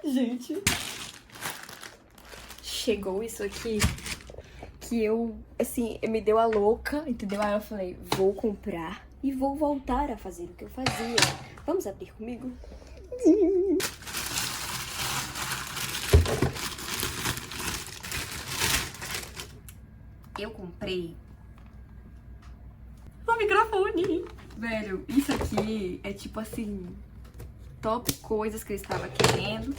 Gente, chegou isso aqui que eu, assim, me deu a louca, entendeu? Aí eu falei, vou comprar e vou voltar a fazer o que eu fazia. Vamos abrir comigo? Eu comprei o microfone. Velho, isso aqui é tipo assim, top coisas que eu estava querendo.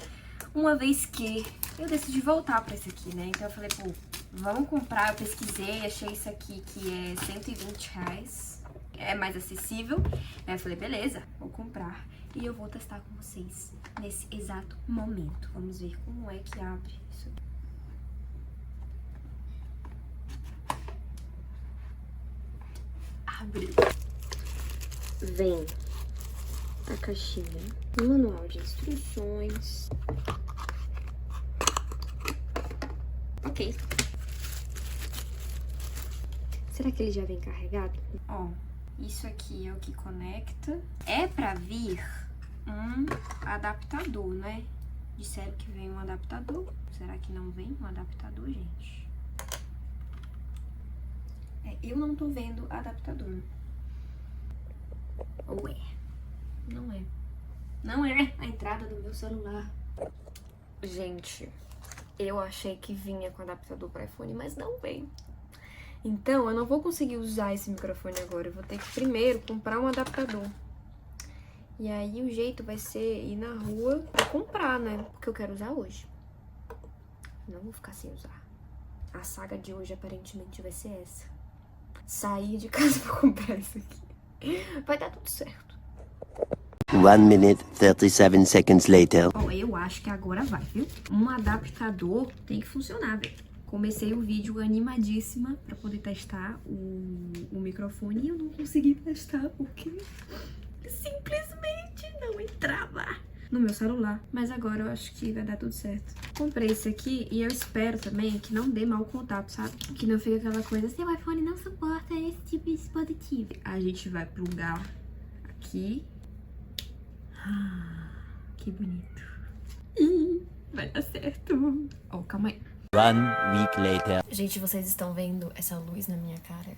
Uma vez que eu decidi voltar pra esse aqui, né? Então eu falei, pô, vamos comprar. Eu pesquisei, achei isso aqui que é R$120. É mais acessível. Aí eu falei, beleza, vou comprar. E eu vou testar com vocês nesse exato momento. Vamos ver como é que abre isso aqui. Abre. Vem a caixinha, um manual de instruções. Ok. Será que ele já vem carregado? Ó, isso aqui é o que conecta. É pra vir um adaptador, né? Disseram que vem um adaptador. Será que não vem um adaptador, gente? Eu não tô vendo adaptador. Ou é? Não é. Não é a entrada do meu celular. Gente, eu achei que vinha com adaptador para iPhone, mas não vem. Então, eu não vou conseguir usar esse microfone agora. Eu vou ter que primeiro comprar um adaptador. E aí, o jeito vai ser ir na rua e comprar, né? Porque eu quero usar hoje. Não vou ficar sem usar. A saga de hoje, aparentemente, vai ser essa. Sair de casa pra comprar isso aqui. Vai dar tudo certo. 1 minute, 37 seconds later. Ó, eu acho que agora vai, viu? Um adaptador tem que funcionar, velho. Comecei o vídeo animadíssima pra poder testar o microfone e eu não consegui testar porque simplesmente não entrava no meu celular. Mas agora eu acho que vai dar tudo certo. Comprei esse aqui e eu espero também que não dê mau contato, sabe? Que não fique aquela coisa, seu iPhone não suporta esse tipo de dispositivo. A gente vai plugar aqui. Que bonito. Vai dar certo. Oh, calma aí. 1 week later. Gente, vocês estão vendo essa luz na minha cara?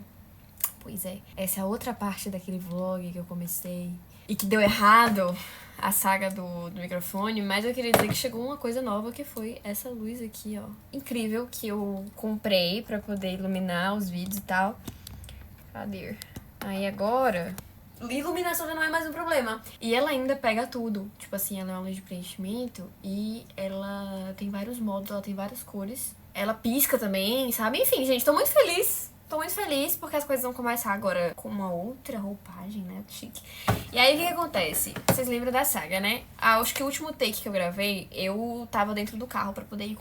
Pois é. Essa é a outra parte daquele vlog que eu comecei e que deu errado a saga do microfone, mas eu queria dizer que chegou uma coisa nova, que foi essa luz aqui, ó. Incrível, que eu comprei pra poder iluminar os vídeos e tal. Cadê? Aí agora... iluminação já não é mais um problema. E ela ainda pega tudo. Tipo assim, ela é uma luz de preenchimento e ela tem vários modos, ela tem várias cores. Ela pisca também, sabe? Enfim, gente, tô muito feliz. Tô muito feliz porque as coisas vão começar agora com uma outra roupagem, né? Chique. E aí, o que acontece? Vocês lembram da saga, né? Acho que o último take que eu gravei, eu tava dentro do carro pra poder ir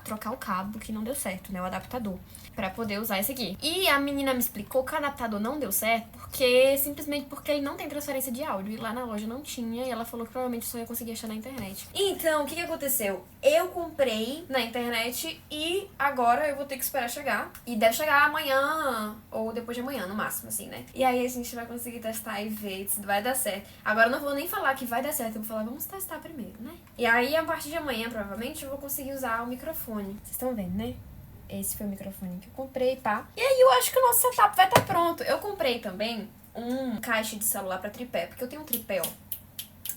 trocar o cabo, que não deu certo, né? O adaptador. Pra poder usar esse aqui. E a menina me explicou que o adaptador não deu certo simplesmente porque ele não tem transferência de áudio. E lá na loja não tinha. E ela falou que provavelmente só ia conseguir achar na internet. Então, o que aconteceu? Eu comprei na internet e agora eu vou ter que esperar chegar. E deve chegar amanhã ou depois de amanhã, no máximo, assim, né? E aí a gente vai conseguir testar e ver se vai dar certo. Agora eu não vou nem falar que vai dar certo. Eu vou falar, vamos testar primeiro, né? E aí, a partir de amanhã, provavelmente, eu vou conseguir usar o microfone. Vocês estão vendo, né? Esse foi o microfone que eu comprei, pá. E aí eu acho que o nosso setup vai estar pronto. Eu comprei também um caixa de celular pra tripé, porque eu tenho um tripé, ó,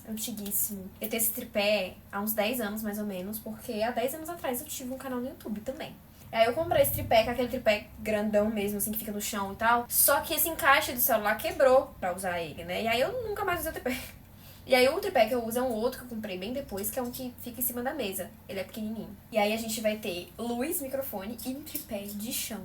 antiguíssimo. Eu tenho esse tripé há uns 10 anos, mais ou menos, porque há 10 anos atrás eu tive um canal no YouTube também. Aí eu comprei esse tripé, que é aquele tripé grandão mesmo, assim, que fica no chão e tal. Só que esse encaixe do celular quebrou pra usar ele, né? E aí eu nunca mais usei o tripé. E aí o tripé que eu uso é um outro que eu comprei bem depois, que é um que fica em cima da mesa. Ele é pequenininho. E aí a gente vai ter luz, microfone e um tripé de chão.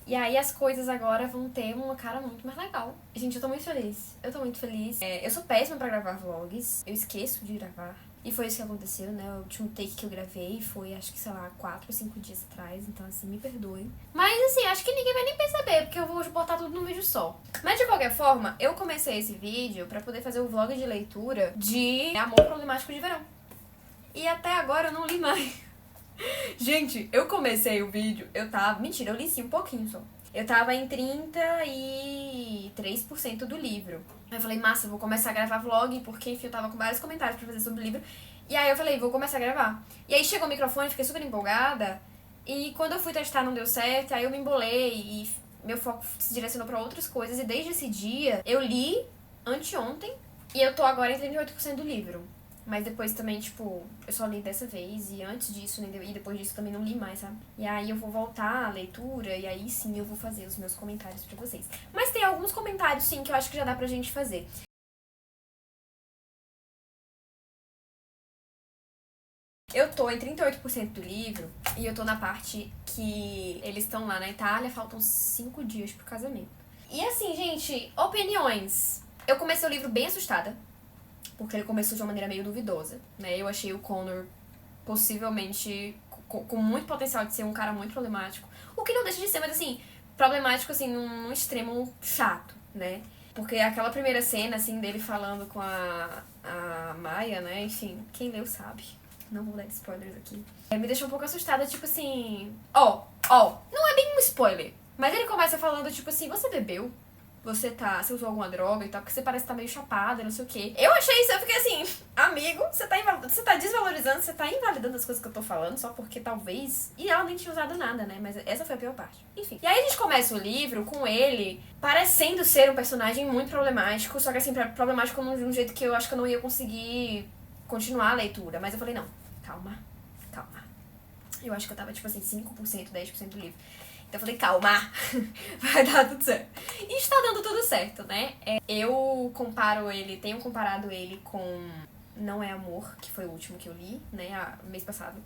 E aí as coisas agora vão ter uma cara muito mais legal. Gente, eu tô muito feliz. Eu tô muito feliz. Eu sou péssima pra gravar vlogs. Eu esqueço de gravar. E foi isso que aconteceu, né? O último take que eu gravei foi, acho que, sei lá, 4 ou 5 dias atrás. Então, assim, me perdoem. Mas, assim, acho que ninguém vai nem perceber, porque eu vou botar tudo num vídeo só. Mas, de qualquer forma, eu comecei esse vídeo pra poder fazer o vlog de leitura de Amor Problemático de Verão. E até agora eu não li mais. Gente, eu comecei o vídeo, eu tava... Mentira, eu li sim um pouquinho só. Eu tava em 33% do livro. Aí eu falei, massa, eu vou começar a gravar vlog, porque, enfim, eu tava com vários comentários pra fazer sobre o livro. E aí eu falei, vou começar a gravar. E aí chegou o microfone, fiquei super empolgada. E quando eu fui testar não deu certo, aí eu me embolei e meu foco se direcionou pra outras coisas. E desde esse dia, eu li anteontem e eu tô agora em 38% do livro. Mas depois também, tipo, eu só li dessa vez e antes disso, e depois disso também não li mais, sabe? E aí eu vou voltar à leitura e aí sim eu vou fazer os meus comentários pra vocês. Mas tem alguns comentários, sim, que eu acho que já dá pra gente fazer. Eu tô em 38% do livro e eu tô na parte que eles estão lá na Itália, faltam 5 dias pro casamento. E assim, gente, opiniões. Eu comecei o livro bem assustada, porque ele começou de uma maneira meio duvidosa, né? Eu achei o Connor possivelmente com muito potencial de ser um cara muito problemático. O que não deixa de ser, mas assim, problemático assim, num extremo chato, né? Porque aquela primeira cena, assim, dele falando com a Maia, né? Enfim, quem leu sabe. Não vou dar spoilers aqui. Me deixou um pouco assustada, tipo assim... não é bem um spoiler. Mas ele começa falando, tipo assim, você bebeu? Você usou alguma droga e tal, porque você parece estar meio chapada, não sei o quê. Eu achei isso, eu fiquei assim, amigo, você tá desvalorizando, você tá invalidando as coisas que eu tô falando, só porque talvez... E ela nem tinha usado nada, né? Mas essa foi a pior parte. Enfim. E aí a gente começa o livro com ele parecendo ser um personagem muito problemático, só que assim, problemático de um jeito que eu acho que eu não ia conseguir continuar a leitura. Mas eu falei, não, calma. Eu acho que eu tava, tipo assim, 5%, 10% do livro. Então eu falei, calma, vai dar tudo certo. E está dando tudo certo, né? Eu tenho comparado ele com Não É Amor, que foi o último que eu li, né, mês passado.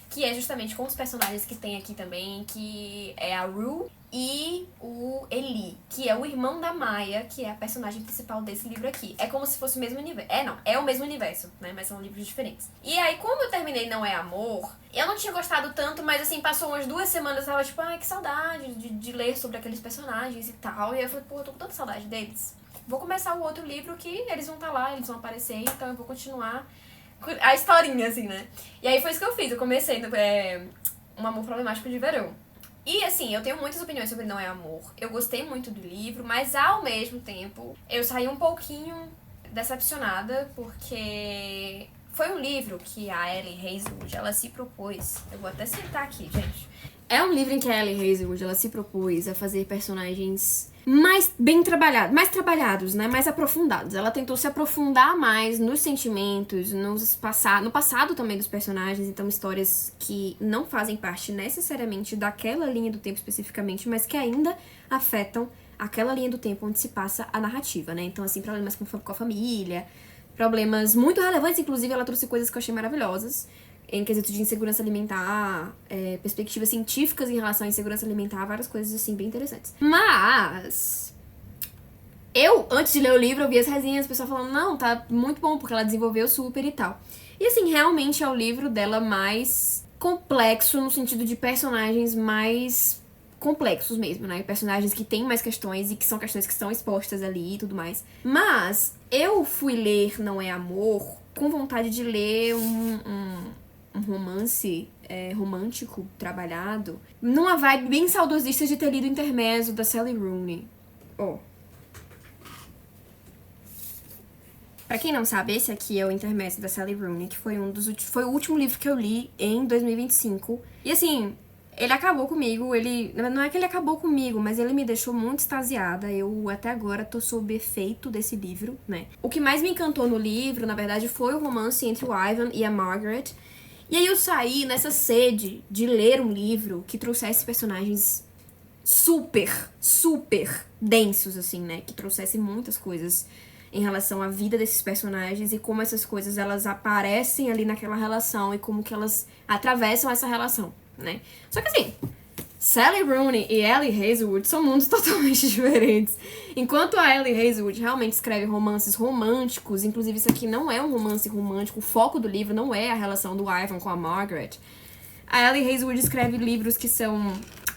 Que é justamente com os personagens que tem aqui também, que é a Rue e o Eli, que é o irmão da Maia, que é a personagem principal desse livro aqui. É como se fosse o mesmo universo. É o mesmo universo, né? Mas são livros diferentes. E aí, como eu terminei Não É Amor, eu não tinha gostado tanto, mas assim, passou umas 2 semanas, eu tava tipo, ai, que saudade de ler sobre aqueles personagens e tal. E aí eu falei, pô, eu tô com tanta saudade deles. Vou começar o outro livro que eles vão estar lá, eles vão aparecer, então eu vou continuar a historinha, assim, né? E aí foi isso que eu fiz. Eu comecei Um Amor Problemático de Verão. E assim, eu tenho muitas opiniões sobre Não É Amor. Eu gostei muito do livro, mas ao mesmo tempo eu saí um pouquinho decepcionada, porque foi um livro que a Ellie Hazelwood, ela se propôs. Eu vou até citar aqui, gente. É um livro em que a Ellie Hazelwood, ela se propôs a fazer personagens mais bem trabalhados, mais trabalhados, né? Mais aprofundados. Ela tentou se aprofundar mais nos sentimentos, no passado também dos personagens, então histórias que não fazem parte necessariamente daquela linha do tempo especificamente, mas que ainda afetam aquela linha do tempo onde se passa a narrativa, né? Então, assim, problemas com a família, problemas muito relevantes, inclusive ela trouxe coisas que eu achei maravilhosas, em quesito de insegurança alimentar, perspectivas científicas em relação à insegurança alimentar, várias coisas assim bem interessantes. Mas eu, antes de ler o livro, eu vi as resenhas, o pessoal falando, não, tá muito bom, porque ela desenvolveu super e tal. E assim, realmente é o livro dela mais complexo, no sentido de personagens mais complexos mesmo, né? Personagens que têm mais questões e que são questões que estão expostas ali e tudo mais. Mas eu fui ler Não É Amor com vontade de ler um romance romântico, trabalhado, numa vibe bem saudosista de ter lido Intermezzo, da Sally Rooney. Pra quem não sabe, esse aqui é o Intermezzo da Sally Rooney, que foi o último livro que eu li em 2025. E assim, ele acabou comigo, não é que ele acabou comigo, mas ele me deixou muito extasiada. Eu até agora tô sob efeito desse livro, né? O que mais me encantou no livro, na verdade, foi o romance entre o Ivan e a Margaret. E aí eu saí nessa sede de ler um livro que trouxesse personagens super, super densos, assim, né? Que trouxesse muitas coisas em relação à vida desses personagens e como essas coisas, elas aparecem ali naquela relação e como que elas atravessam essa relação, né? Só que assim, Sally Rooney e Ellie Hazelwood são mundos totalmente diferentes. Enquanto a Ellie Hazelwood realmente escreve romances românticos, inclusive isso aqui não é um romance romântico, o foco do livro não é a relação do Ivan com a Margaret. A Ellie Hazelwood escreve livros que são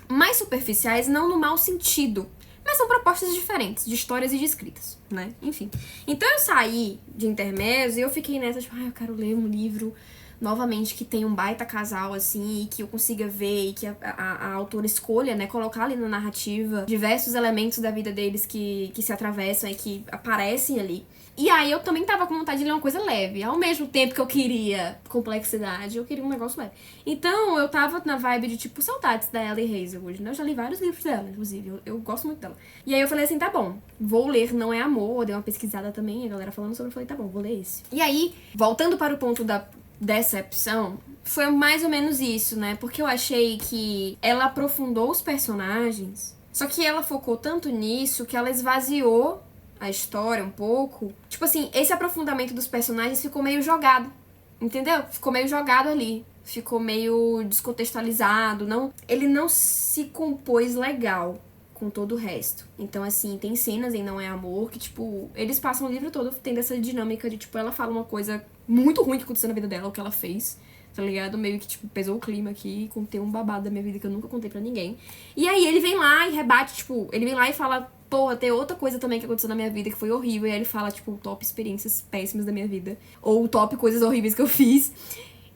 mais superficiais, não no mau sentido, mas são propostas diferentes, de histórias e de escritas, né? Enfim. Então eu saí de Intermezzo e eu fiquei nessa, tipo, eu quero ler um livro novamente que tem um baita casal, assim, e que eu consiga ver e que a autora escolha, né, colocar ali na narrativa diversos elementos da vida deles que se atravessam e que aparecem ali. E aí eu também tava com vontade de ler uma coisa leve. Ao mesmo tempo que eu queria complexidade, eu queria um negócio leve. Então eu tava na vibe de, tipo, saudades da Ellie Hazelwood, né? Eu já li vários livros dela, inclusive. Eu gosto muito dela. E aí eu falei assim, tá bom, vou ler Não é Amor. Eu dei uma pesquisada também, a galera falando sobre, eu falei, tá bom, vou ler esse. E aí, voltando para o ponto da decepção, foi mais ou menos isso, né? Porque eu achei que ela aprofundou os personagens, só que ela focou tanto nisso que ela esvaziou a história um pouco. Tipo assim, esse aprofundamento dos personagens ficou meio jogado, entendeu? Ficou meio jogado ali. Ficou meio descontextualizado. Ele não se compôs legal com todo o resto. Então, assim, tem cenas em Não é Amor que, tipo, eles passam o livro todo tendo essa dinâmica de, tipo, ela fala uma coisa muito ruim que aconteceu na vida dela, o que ela fez, tá ligado? Meio que, tipo, pesou o clima aqui, contei um babado da minha vida que eu nunca contei pra ninguém. E aí ele vem lá e rebate, tipo, ele vem lá e fala, porra, tem outra coisa também que aconteceu na minha vida que foi horrível. E aí ele fala, tipo, top experiências péssimas da minha vida. Ou top coisas horríveis que eu fiz.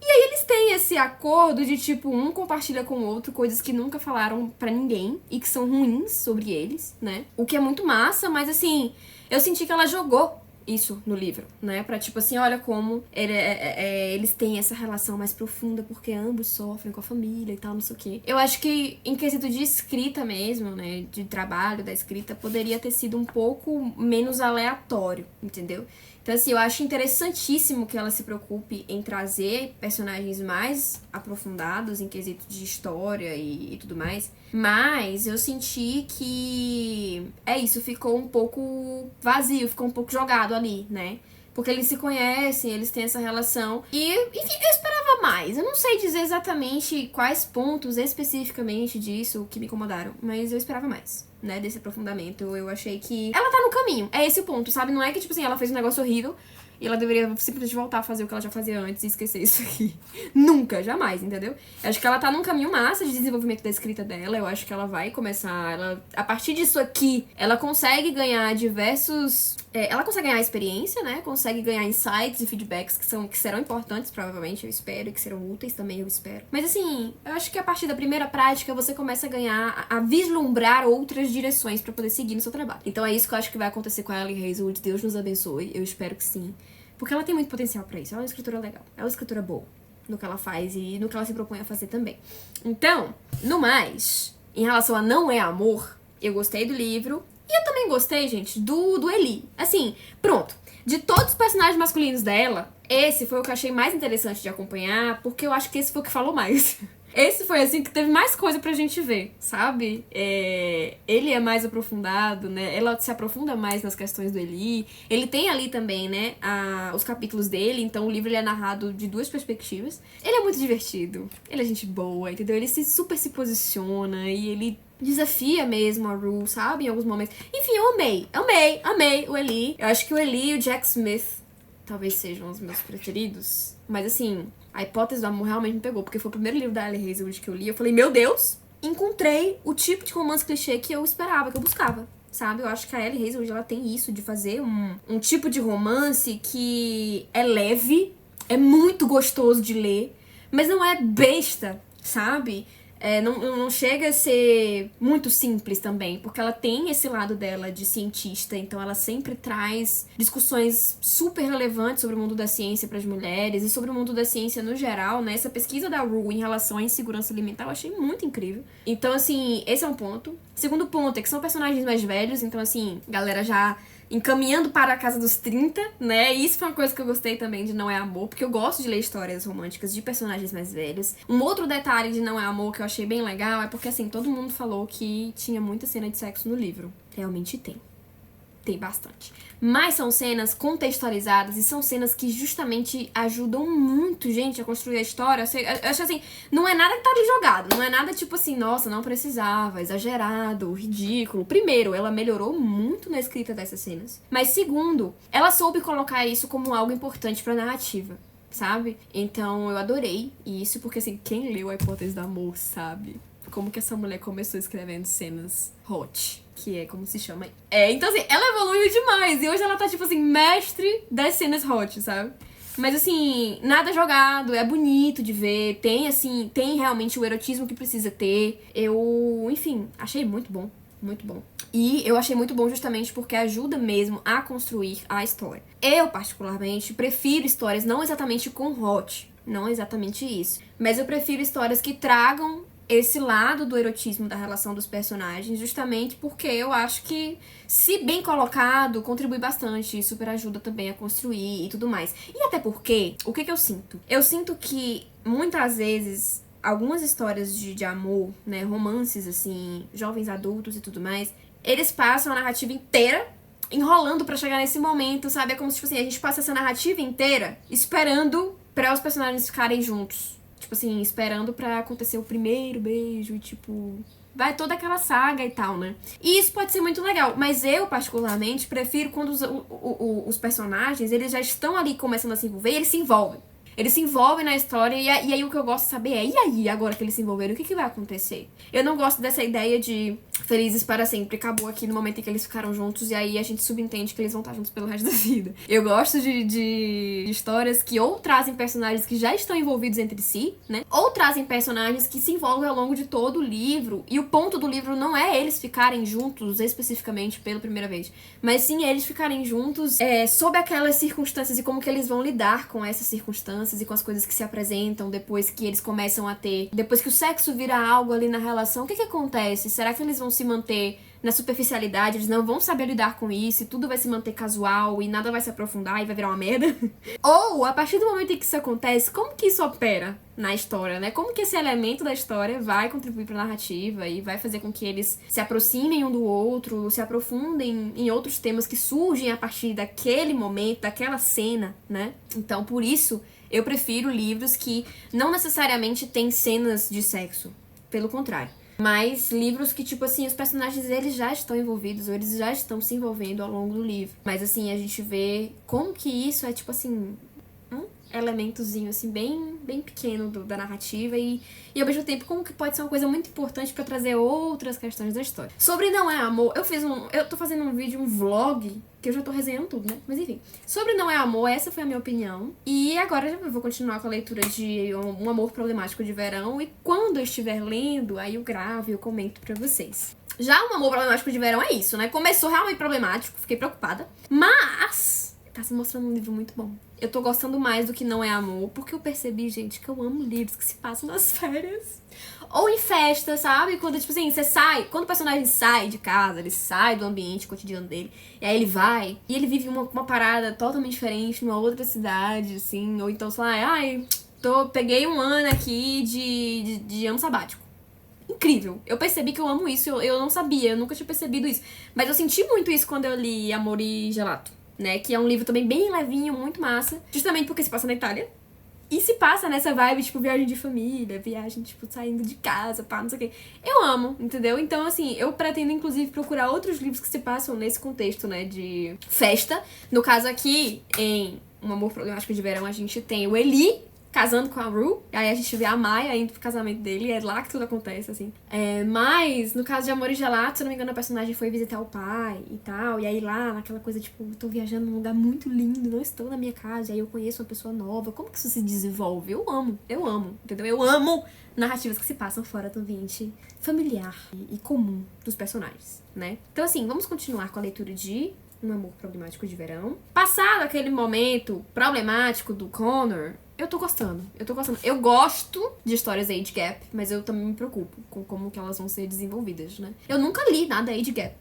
E aí eles têm esse acordo de, tipo, um compartilha com o outro coisas que nunca falaram pra ninguém e que são ruins sobre eles, né? O que é muito massa, mas assim, eu senti que ela jogou isso no livro, né? Pra, tipo assim, olha como eles têm essa relação mais profunda porque ambos sofrem com a família e tal, não sei o quê. Eu acho que, em quesito de escrita mesmo, né? De trabalho da escrita, poderia ter sido um pouco menos aleatório, entendeu? Então, assim, eu acho interessantíssimo que ela se preocupe em trazer personagens mais aprofundados em quesito de história e tudo mais. Mas eu senti que isso, ficou um pouco vazio, ficou um pouco jogado ali, né? Porque eles se conhecem, eles têm essa relação. E, enfim, eu esperava mais. Eu não sei dizer exatamente quais pontos especificamente disso que me incomodaram, mas eu esperava mais, né, desse aprofundamento. Eu achei que ela tá no caminho. É esse o ponto, sabe? Não é que, tipo assim, ela fez um negócio horrível e ela deveria simplesmente voltar a fazer o que ela já fazia antes e esquecer isso aqui. Nunca, jamais, entendeu? Eu acho que ela tá num caminho massa de desenvolvimento da escrita dela. Eu acho que ela vai começar... a partir disso aqui, ela consegue ganhar diversos... ela consegue ganhar experiência, né? Consegue ganhar insights e feedbacks que serão importantes, provavelmente, eu espero. E que serão úteis também, eu espero. Mas, assim, eu acho que a partir da primeira prática, você começa a ganhar... a vislumbrar outras direções pra poder seguir no seu trabalho. Então é isso que eu acho que vai acontecer com a Ellie Hazelwood. Deus nos abençoe. Eu espero que sim. Porque ela tem muito potencial pra isso. Ela é uma escritora legal. Ela é uma escritora boa no que ela faz e no que ela se propõe a fazer também. Então, no mais, em relação a Não é Amor, eu gostei do livro. E eu também gostei, gente, do Eli. Assim, pronto. De todos os personagens masculinos dela, esse foi o que eu achei mais interessante de acompanhar, porque eu acho que esse foi o que falou mais. Esse foi, assim, que teve mais coisa pra gente ver, sabe? Ele é mais aprofundado, né? Ela se aprofunda mais nas questões do Eli. Ele tem ali também, né, os capítulos dele. Então o livro ele é narrado de duas perspectivas. Ele é muito divertido. Ele é gente boa, entendeu? Ele super se posiciona e ele desafia mesmo a Rue, sabe? Em alguns momentos. Enfim, eu amei o Eli. Eu acho que o Eli e o Jack Smith talvez sejam os meus preferidos. Mas assim... A Hipótese do Amor realmente me pegou, porque foi o primeiro livro da Ellie Hazelwood que eu li. Eu falei, meu Deus, encontrei o tipo de romance clichê que eu esperava, que eu buscava, sabe? Eu acho que a Ellie Hazelwood, ela tem isso de fazer um tipo de romance que é leve, é muito gostoso de ler, mas não é besta, sabe? Não chega a ser muito simples também, porque ela tem esse lado dela de cientista, então ela sempre traz discussões super relevantes sobre o mundo da ciência para as mulheres e sobre o mundo da ciência no geral, né? Essa pesquisa da Rue em relação à insegurança alimentar eu achei muito incrível. Então, assim, esse é um ponto. Segundo ponto é que são personagens mais velhos, então, assim, galera já encaminhando para a casa dos 30, né? E isso foi uma coisa que eu gostei também de Não é Amor, porque eu gosto de ler histórias românticas de personagens mais velhos. Um outro detalhe de Não é Amor que eu achei bem legal é porque, assim, todo mundo falou que tinha muita cena de sexo no livro. Realmente tem. Tem bastante. Mas são cenas contextualizadas e são cenas que justamente ajudam muito, gente, a construir a história. Eu acho assim, não é nada que tá ali jogado. Não é nada tipo assim, nossa, não precisava, exagerado, ridículo. Primeiro, ela melhorou muito na escrita dessas cenas. Mas segundo, ela soube colocar isso como algo importante pra narrativa, sabe? Então eu adorei isso, porque assim, quem leu A Hipótese do Amor sabe como que essa mulher começou escrevendo cenas hot, que é como se chama. Então assim, ela evoluiu demais. E hoje ela tá, tipo assim, mestre das cenas hot, sabe? Mas assim, nada jogado, é bonito de ver. Tem, assim, tem realmente o erotismo que precisa ter. Eu, enfim, achei muito bom. muito bom. E eu achei muito bom justamente porque ajuda mesmo a construir a história. Eu, particularmente, prefiro histórias não exatamente com hot, não exatamente isso, mas eu prefiro histórias que tragam esse lado do erotismo da relação dos personagens, justamente porque eu acho que, se bem colocado, contribui bastante e super ajuda também a construir e tudo mais. E até porque, o que eu sinto? Eu sinto que, muitas vezes, algumas histórias de amor, né, romances, assim, jovens adultos e tudo mais, eles passam a narrativa inteira enrolando pra chegar nesse momento, sabe? É como se, tipo assim, a gente passa essa narrativa inteira esperando pra os personagens ficarem juntos. Tipo assim, esperando pra acontecer o primeiro beijo e, tipo, vai toda aquela saga e tal, né? E isso pode ser muito legal, mas eu, particularmente, prefiro quando os personagens, eles já estão ali começando a se envolver e eles se envolvem. Eles se envolvem na história e aí o que eu gosto de saber é, e aí, agora que eles se envolveram, o que vai acontecer? Eu não gosto dessa ideia de felizes para sempre, acabou aqui no momento em que eles ficaram juntos e aí a gente subentende que eles vão estar juntos pelo resto da vida. Eu gosto de histórias que ou trazem personagens que já estão envolvidos entre si, né? Ou trazem personagens que se envolvem ao longo de todo o livro e o ponto do livro não é eles ficarem juntos especificamente pela primeira vez, mas sim eles ficarem juntos sob aquelas circunstâncias e como que eles vão lidar com essas circunstâncias e com as coisas que se apresentam depois que eles começam a ter, depois que o sexo vira algo ali na relação. O que acontece? Será que eles vão se manter na superficialidade? Eles não vão saber lidar com isso e tudo vai se manter casual e nada vai se aprofundar e vai virar uma merda? Ou, a partir do momento em que isso acontece, como que isso opera na história, né? Como que esse elemento da história vai contribuir pra narrativa e vai fazer com que eles se aproximem um do outro, se aprofundem em outros temas que surgem a partir daquele momento, daquela cena, né? Então, por isso, eu prefiro livros que não necessariamente têm cenas de sexo. Pelo contrário. Mas livros que, tipo assim, os personagens, eles já estão envolvidos, ou eles já estão se envolvendo ao longo do livro. Mas, assim, a gente vê como que isso é, tipo assim, um elementozinho, assim, bem pequeno da narrativa e ao mesmo tempo como que pode ser uma coisa muito importante pra trazer outras questões da história. Sobre Não é Amor, eu tô fazendo um vídeo, um vlog, que eu já tô resenhando tudo, né? Mas enfim, sobre Não é Amor, essa foi a minha opinião. E agora eu vou continuar com a leitura de Um Amor Problemático de Verão e quando eu estiver lendo, aí eu gravo e eu comento pra vocês. Já Um Amor Problemático de Verão é isso, né? Começou realmente problemático, fiquei preocupada, mas tá se mostrando um livro muito bom. Eu tô gostando mais do que Não é Amor, porque eu percebi, gente, que eu amo livros que se passam nas férias. Ou em festa, sabe? Quando, tipo assim, você sai... Quando o personagem sai de casa, ele sai do ambiente cotidiano dele, e aí ele vai, e ele vive uma parada totalmente diferente, numa outra cidade, assim, ou então, sei lá, peguei um ano aqui de ano sabático. Incrível. Eu percebi que eu amo isso, eu não sabia, eu nunca tinha percebido isso. Mas eu senti muito isso quando eu li Amor e Gelato, né? Que é um livro também bem levinho, muito massa. Justamente porque se passa na Itália. E se passa nessa vibe, tipo, viagem de família, viagem, tipo, saindo de casa, pá, não sei o quê. Eu amo, entendeu? Então, assim, eu pretendo, inclusive, procurar outros livros que se passam nesse contexto, né, de festa. No caso aqui, em Um Amor Problemático de Verão, a gente tem o Eli casando com a Rue, aí a gente vê a Maya indo pro casamento dele, e é lá que tudo acontece, assim. Mas, no caso de Amor e Gelato, se eu não me engano, a personagem foi visitar o pai e tal, e aí lá, naquela coisa, tipo, tô viajando num lugar muito lindo, não estou na minha casa, e aí eu conheço uma pessoa nova, como que isso se desenvolve? Eu amo, entendeu? Eu amo narrativas que se passam fora do ambiente familiar e comum dos personagens, né? Então, assim, vamos continuar com a leitura de Um Amor Problemático de Verão. Passado aquele momento problemático do Connor, eu tô gostando. Eu gosto de histórias age gap, mas eu também me preocupo com como que elas vão ser desenvolvidas, né? Eu nunca li nada age gap.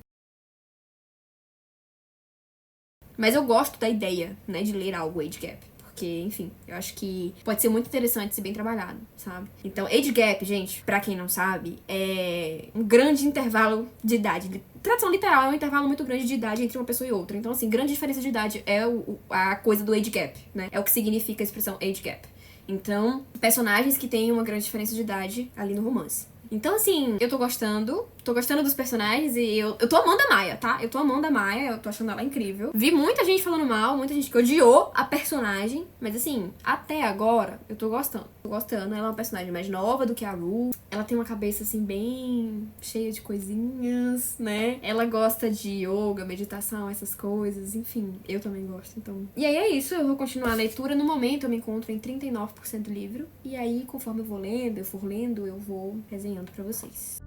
Mas eu gosto da ideia, né, de ler algo age gap. Porque, enfim, eu acho que pode ser muito interessante se bem trabalhado, sabe? Então, age gap, gente, pra quem não sabe, é um grande intervalo de idade. Tradução literal é um intervalo muito grande de idade entre uma pessoa e outra. Então, assim, grande diferença de idade é a coisa do age gap, né? É o que significa a expressão age gap. Então, personagens que têm uma grande diferença de idade ali no romance. Então, assim, eu tô gostando dos personagens e eu tô amando a Maya, tá? Eu tô amando a Maya, eu tô achando ela incrível. Vi muita gente falando mal, muita gente que odiou a personagem, mas assim, até agora, eu tô gostando. Ela é uma personagem mais nova do que a Rue, ela tem uma cabeça, assim, bem cheia de coisinhas, né? Ela gosta de yoga, meditação, essas coisas, enfim, eu também gosto, então... E aí é isso, eu vou continuar a leitura. No momento eu me encontro em 39% do livro, e aí, conforme eu for lendo, eu vou resenhando pra vocês.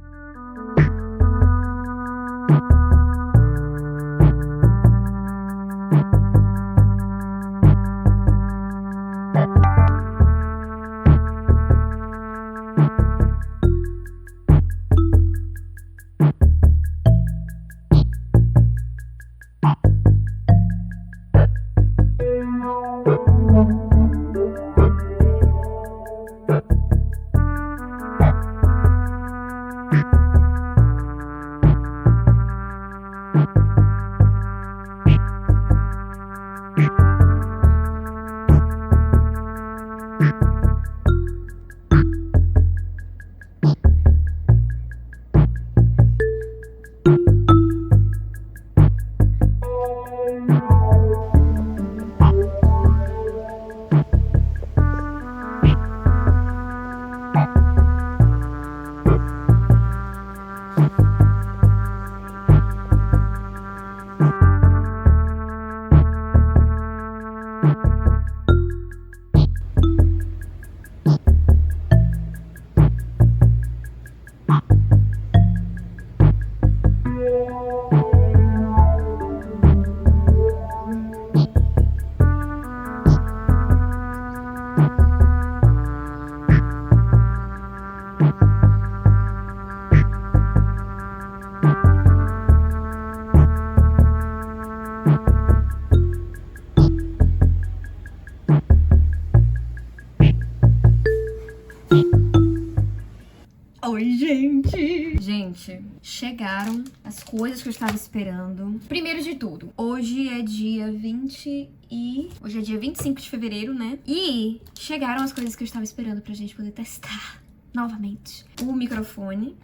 Oi, gente! Gente, chegaram as coisas que eu estava esperando. Primeiro de tudo, hoje é dia 25 de fevereiro, né? E chegaram as coisas que eu estava esperando pra gente poder testar novamente o microfone.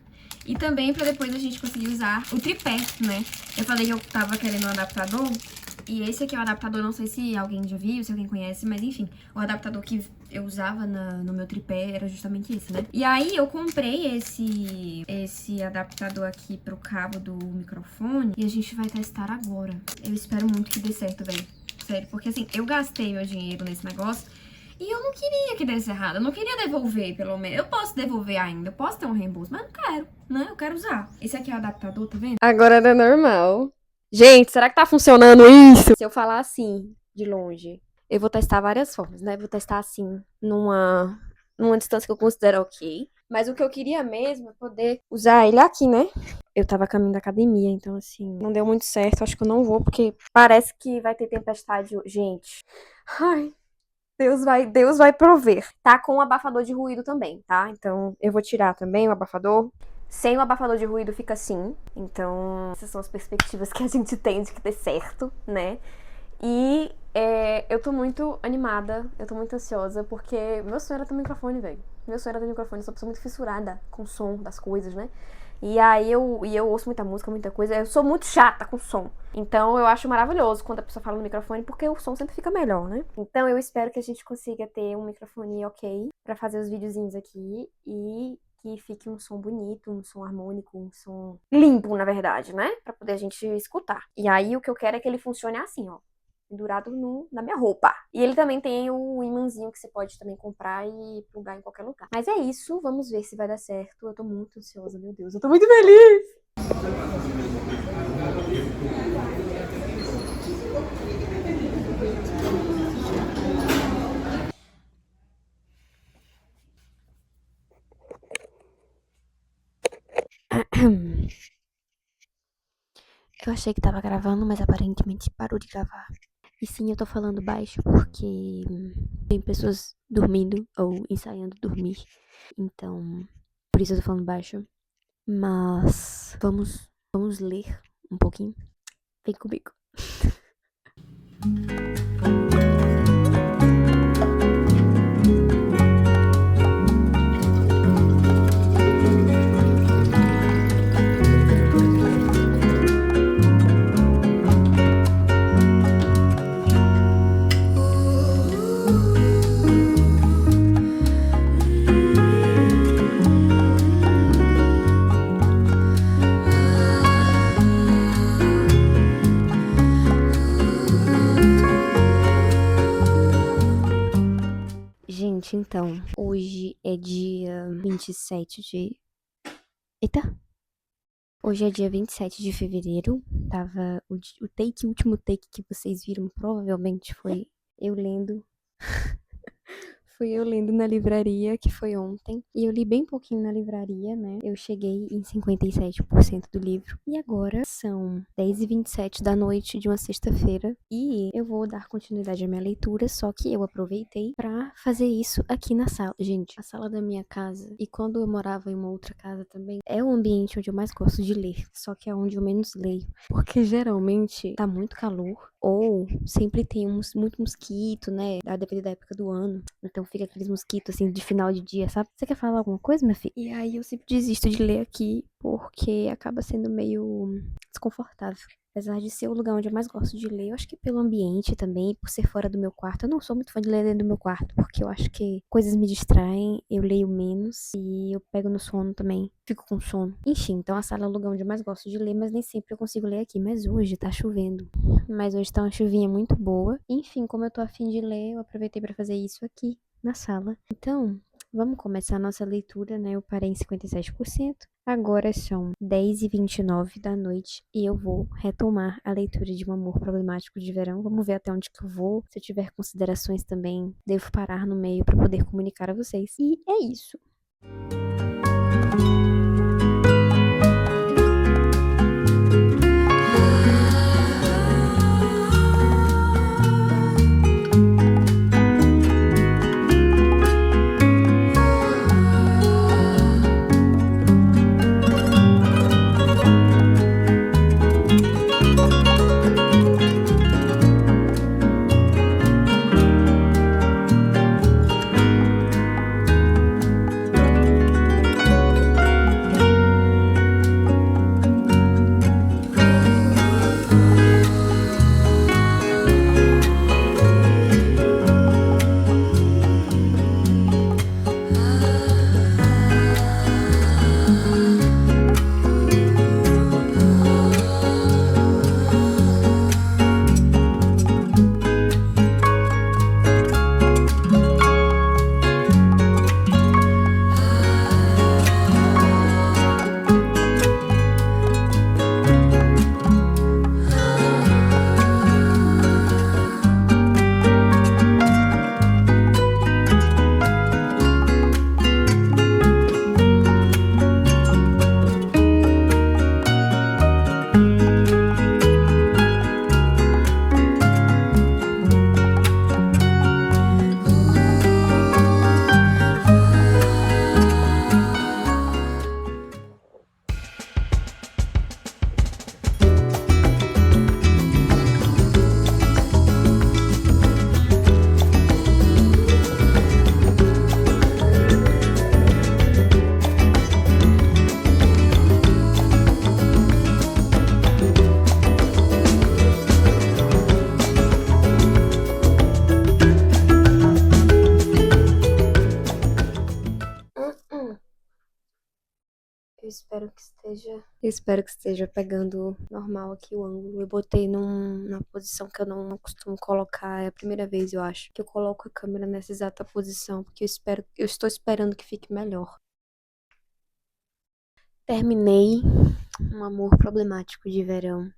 E também pra depois a gente conseguir usar o tripé, né? Eu falei que eu tava querendo um adaptador. E esse aqui é o adaptador, não sei se alguém já viu, se alguém conhece, mas enfim, o adaptador que eu usava no meu tripé era justamente esse, né? E aí eu comprei esse adaptador aqui pro cabo do microfone e a gente vai testar agora. Eu espero muito que dê certo, velho. Sério, porque assim, eu gastei meu dinheiro nesse negócio e eu não queria que desse errado, eu não queria devolver, pelo menos. Eu posso devolver ainda, eu posso ter um reembolso, mas não quero, né? Eu quero usar. Esse aqui é o adaptador, tá vendo? Agora é normal. Gente, será que tá funcionando isso? Se eu falar assim, de longe, eu vou testar várias formas, né? Vou testar assim, numa distância que eu considero ok. Mas o que eu queria mesmo é poder usar ele aqui, né? Eu tava a caminho da academia, então assim, não deu muito certo. Acho que eu não vou, porque parece que vai ter tempestade. Gente, ai, Deus vai prover. Tá com um abafador de ruído também, tá? Então eu vou tirar também o abafador. Sem o abafador de ruído fica assim. Então, essas são as perspectivas que a gente tem de que dê certo, né? E eu tô muito animada, eu tô muito ansiosa, porque meu sonho era ter um microfone, velho. Meu sonho era ter um microfone, eu sou uma pessoa muito fissurada com o som das coisas, né? E aí eu ouço muita música, muita coisa. Eu sou muito chata com som. Então eu acho maravilhoso quando a pessoa fala no microfone, porque o som sempre fica melhor, né? Então eu espero que a gente consiga ter um microfone ok pra fazer os videozinhos aqui e que fique um som bonito, um som harmônico, um som limpo, na verdade, né? Pra poder a gente escutar. E aí o que eu quero é que ele funcione assim, ó, pendurado na minha roupa. E ele também tem o imãzinho que você pode também comprar e plugar em qualquer lugar. Mas é isso, vamos ver se vai dar certo. Eu tô muito ansiosa, meu Deus, eu tô muito feliz! Eu achei que tava gravando, mas aparentemente parou de gravar. E sim, eu tô falando baixo porque tem pessoas dormindo ou ensaiando dormir. Então, por isso eu tô falando baixo. Mas vamos ler um pouquinho. Vem comigo. Gente, então, hoje é dia 27 de... Eita! Hoje é dia 27 de fevereiro. Tava o último take que vocês viram, provavelmente foi eu lendo. Foi eu lendo na livraria, que foi ontem. E eu li bem pouquinho na livraria, né? Eu cheguei em 57% do livro. E agora são 10h27 da noite de uma sexta-feira. E eu vou dar continuidade à minha leitura, só que eu aproveitei pra fazer isso aqui na sala. Gente, a sala da minha casa, e quando eu morava em uma outra casa também, é o ambiente onde eu mais gosto de ler. Só que é onde eu menos leio. Porque geralmente tá muito calor. Ou sempre tem muito mosquito, né? A depender da época do ano. Então fica aqueles mosquitos assim de final de dia, sabe? Você quer falar alguma coisa, minha filha? E aí eu sempre desisto de ler aqui porque acaba sendo meio desconfortável. Apesar de ser o lugar onde eu mais gosto de ler, eu acho que pelo ambiente também, por ser fora do meu quarto. Eu não sou muito fã de ler dentro do meu quarto, porque eu acho que coisas me distraem, eu leio menos e eu pego no sono também, fico com sono. Enfim, então a sala é o lugar onde eu mais gosto de ler, mas nem sempre eu consigo ler aqui. Mas hoje tá chovendo. Mas hoje tá uma chuvinha muito boa. Enfim, como eu tô afim de ler, eu aproveitei pra fazer isso aqui na sala. Então, vamos começar a nossa leitura, né? Eu parei em 57%. Agora são 10h29 da noite e eu vou retomar a leitura de Um Amor Problemático de Verão. Vamos ver até onde que eu vou. Se eu tiver considerações também, devo parar no meio para poder comunicar a vocês. E é isso. Eu espero que esteja pegando normal aqui o ângulo. Eu botei numa posição que eu não costumo colocar. É a primeira vez, eu acho, que eu coloco a câmera nessa exata posição, porque eu estou esperando que fique melhor. Terminei um amor problemático de verão.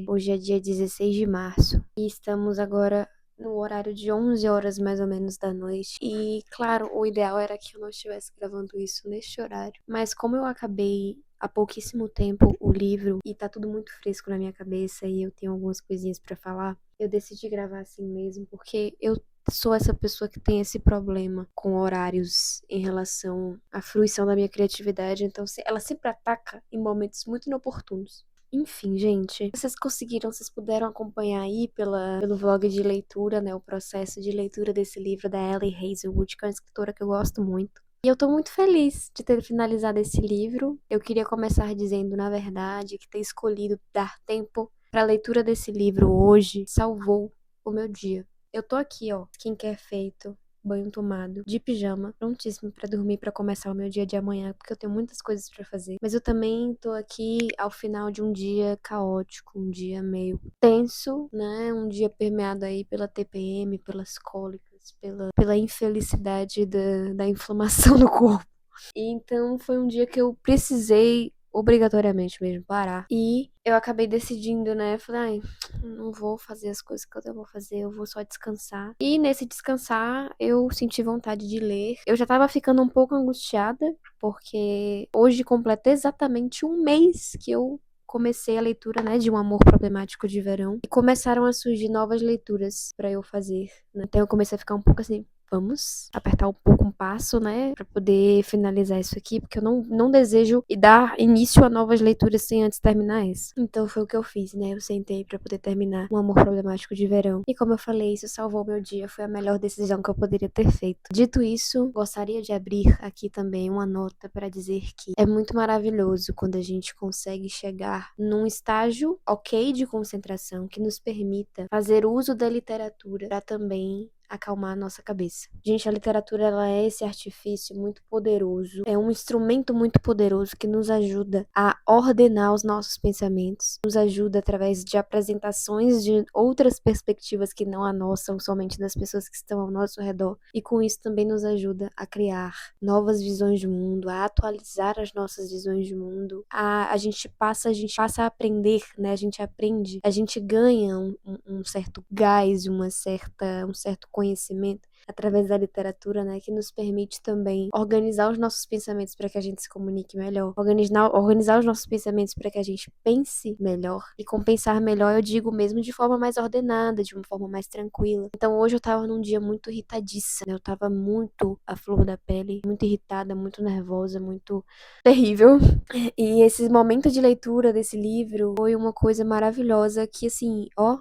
Hoje é dia 16 de março e estamos agora no horário de 11 horas mais ou menos da noite. E claro, o ideal era que eu não estivesse gravando isso neste horário, mas como eu acabei há pouquíssimo tempo o livro e tá tudo muito fresco na minha cabeça e eu tenho algumas coisinhas pra falar, eu decidi gravar assim mesmo, porque eu sou essa pessoa que tem esse problema com horários em relação à fruição da minha criatividade, então ela sempre ataca em momentos muito inoportunos. Enfim, gente, vocês puderam acompanhar aí pelo vlog de leitura, né, o processo de leitura desse livro da Ellie Hazelwood, que é uma escritora que eu gosto muito. E eu tô muito feliz de ter finalizado esse livro. Eu queria começar dizendo, na verdade, que ter escolhido dar tempo para a leitura desse livro hoje salvou o meu dia. Eu tô aqui, ó, skincare feito, banho tomado, de pijama, prontíssimo pra dormir, pra começar o meu dia de amanhã, porque eu tenho muitas coisas pra fazer. Mas eu também tô aqui ao final de um dia caótico, um dia meio tenso, né? Um dia permeado aí pela TPM, pelas cólicas, pela infelicidade da inflamação no corpo. E então foi um dia que eu precisei obrigatoriamente mesmo parar. E eu acabei decidindo, né? Falei, ai, não vou fazer as coisas que eu devo fazer, eu vou só descansar. E nesse descansar, eu senti vontade de ler. Eu já tava ficando um pouco angustiada, porque hoje completa exatamente um mês que eu comecei a leitura, né, de Um Amor Problemático de Verão. E começaram a surgir novas leituras pra eu fazer, né? Então eu comecei a ficar um pouco assim, vamos apertar um pouco um passo, né, pra poder finalizar isso aqui, porque eu não desejo dar início a novas leituras sem antes terminar essa. Então foi o que eu fiz, né, eu sentei pra poder terminar Um Amor Problemático de Verão. E como eu falei, isso salvou meu dia, foi a melhor decisão que eu poderia ter feito. Dito isso, gostaria de abrir aqui também uma nota para dizer que é muito maravilhoso quando a gente consegue chegar num estágio ok de concentração que nos permita fazer uso da literatura para também acalmar a nossa cabeça. Gente, a literatura, ela é esse artifício muito poderoso, é um instrumento muito poderoso que nos ajuda a ordenar os nossos pensamentos, nos ajuda através de apresentações de outras perspectivas que não a nossa, ou somente das pessoas que estão ao nosso redor, e com isso também nos ajuda a criar novas visões de mundo, a atualizar as nossas visões de mundo, a gente passa a aprender, né? A gente aprende, a gente ganha um certo gás, um certo conhecimento através da literatura, né, que nos permite também organizar os nossos pensamentos para que a gente se comunique melhor, organizar os nossos pensamentos para que a gente pense melhor, e com pensar melhor eu digo mesmo de forma mais ordenada, de uma forma mais tranquila. Então hoje eu tava num dia muito irritadiça, né, eu tava muito à flor da pele, muito irritada, muito nervosa, muito terrível, e esse momento de leitura desse livro foi uma coisa maravilhosa que, assim, ó,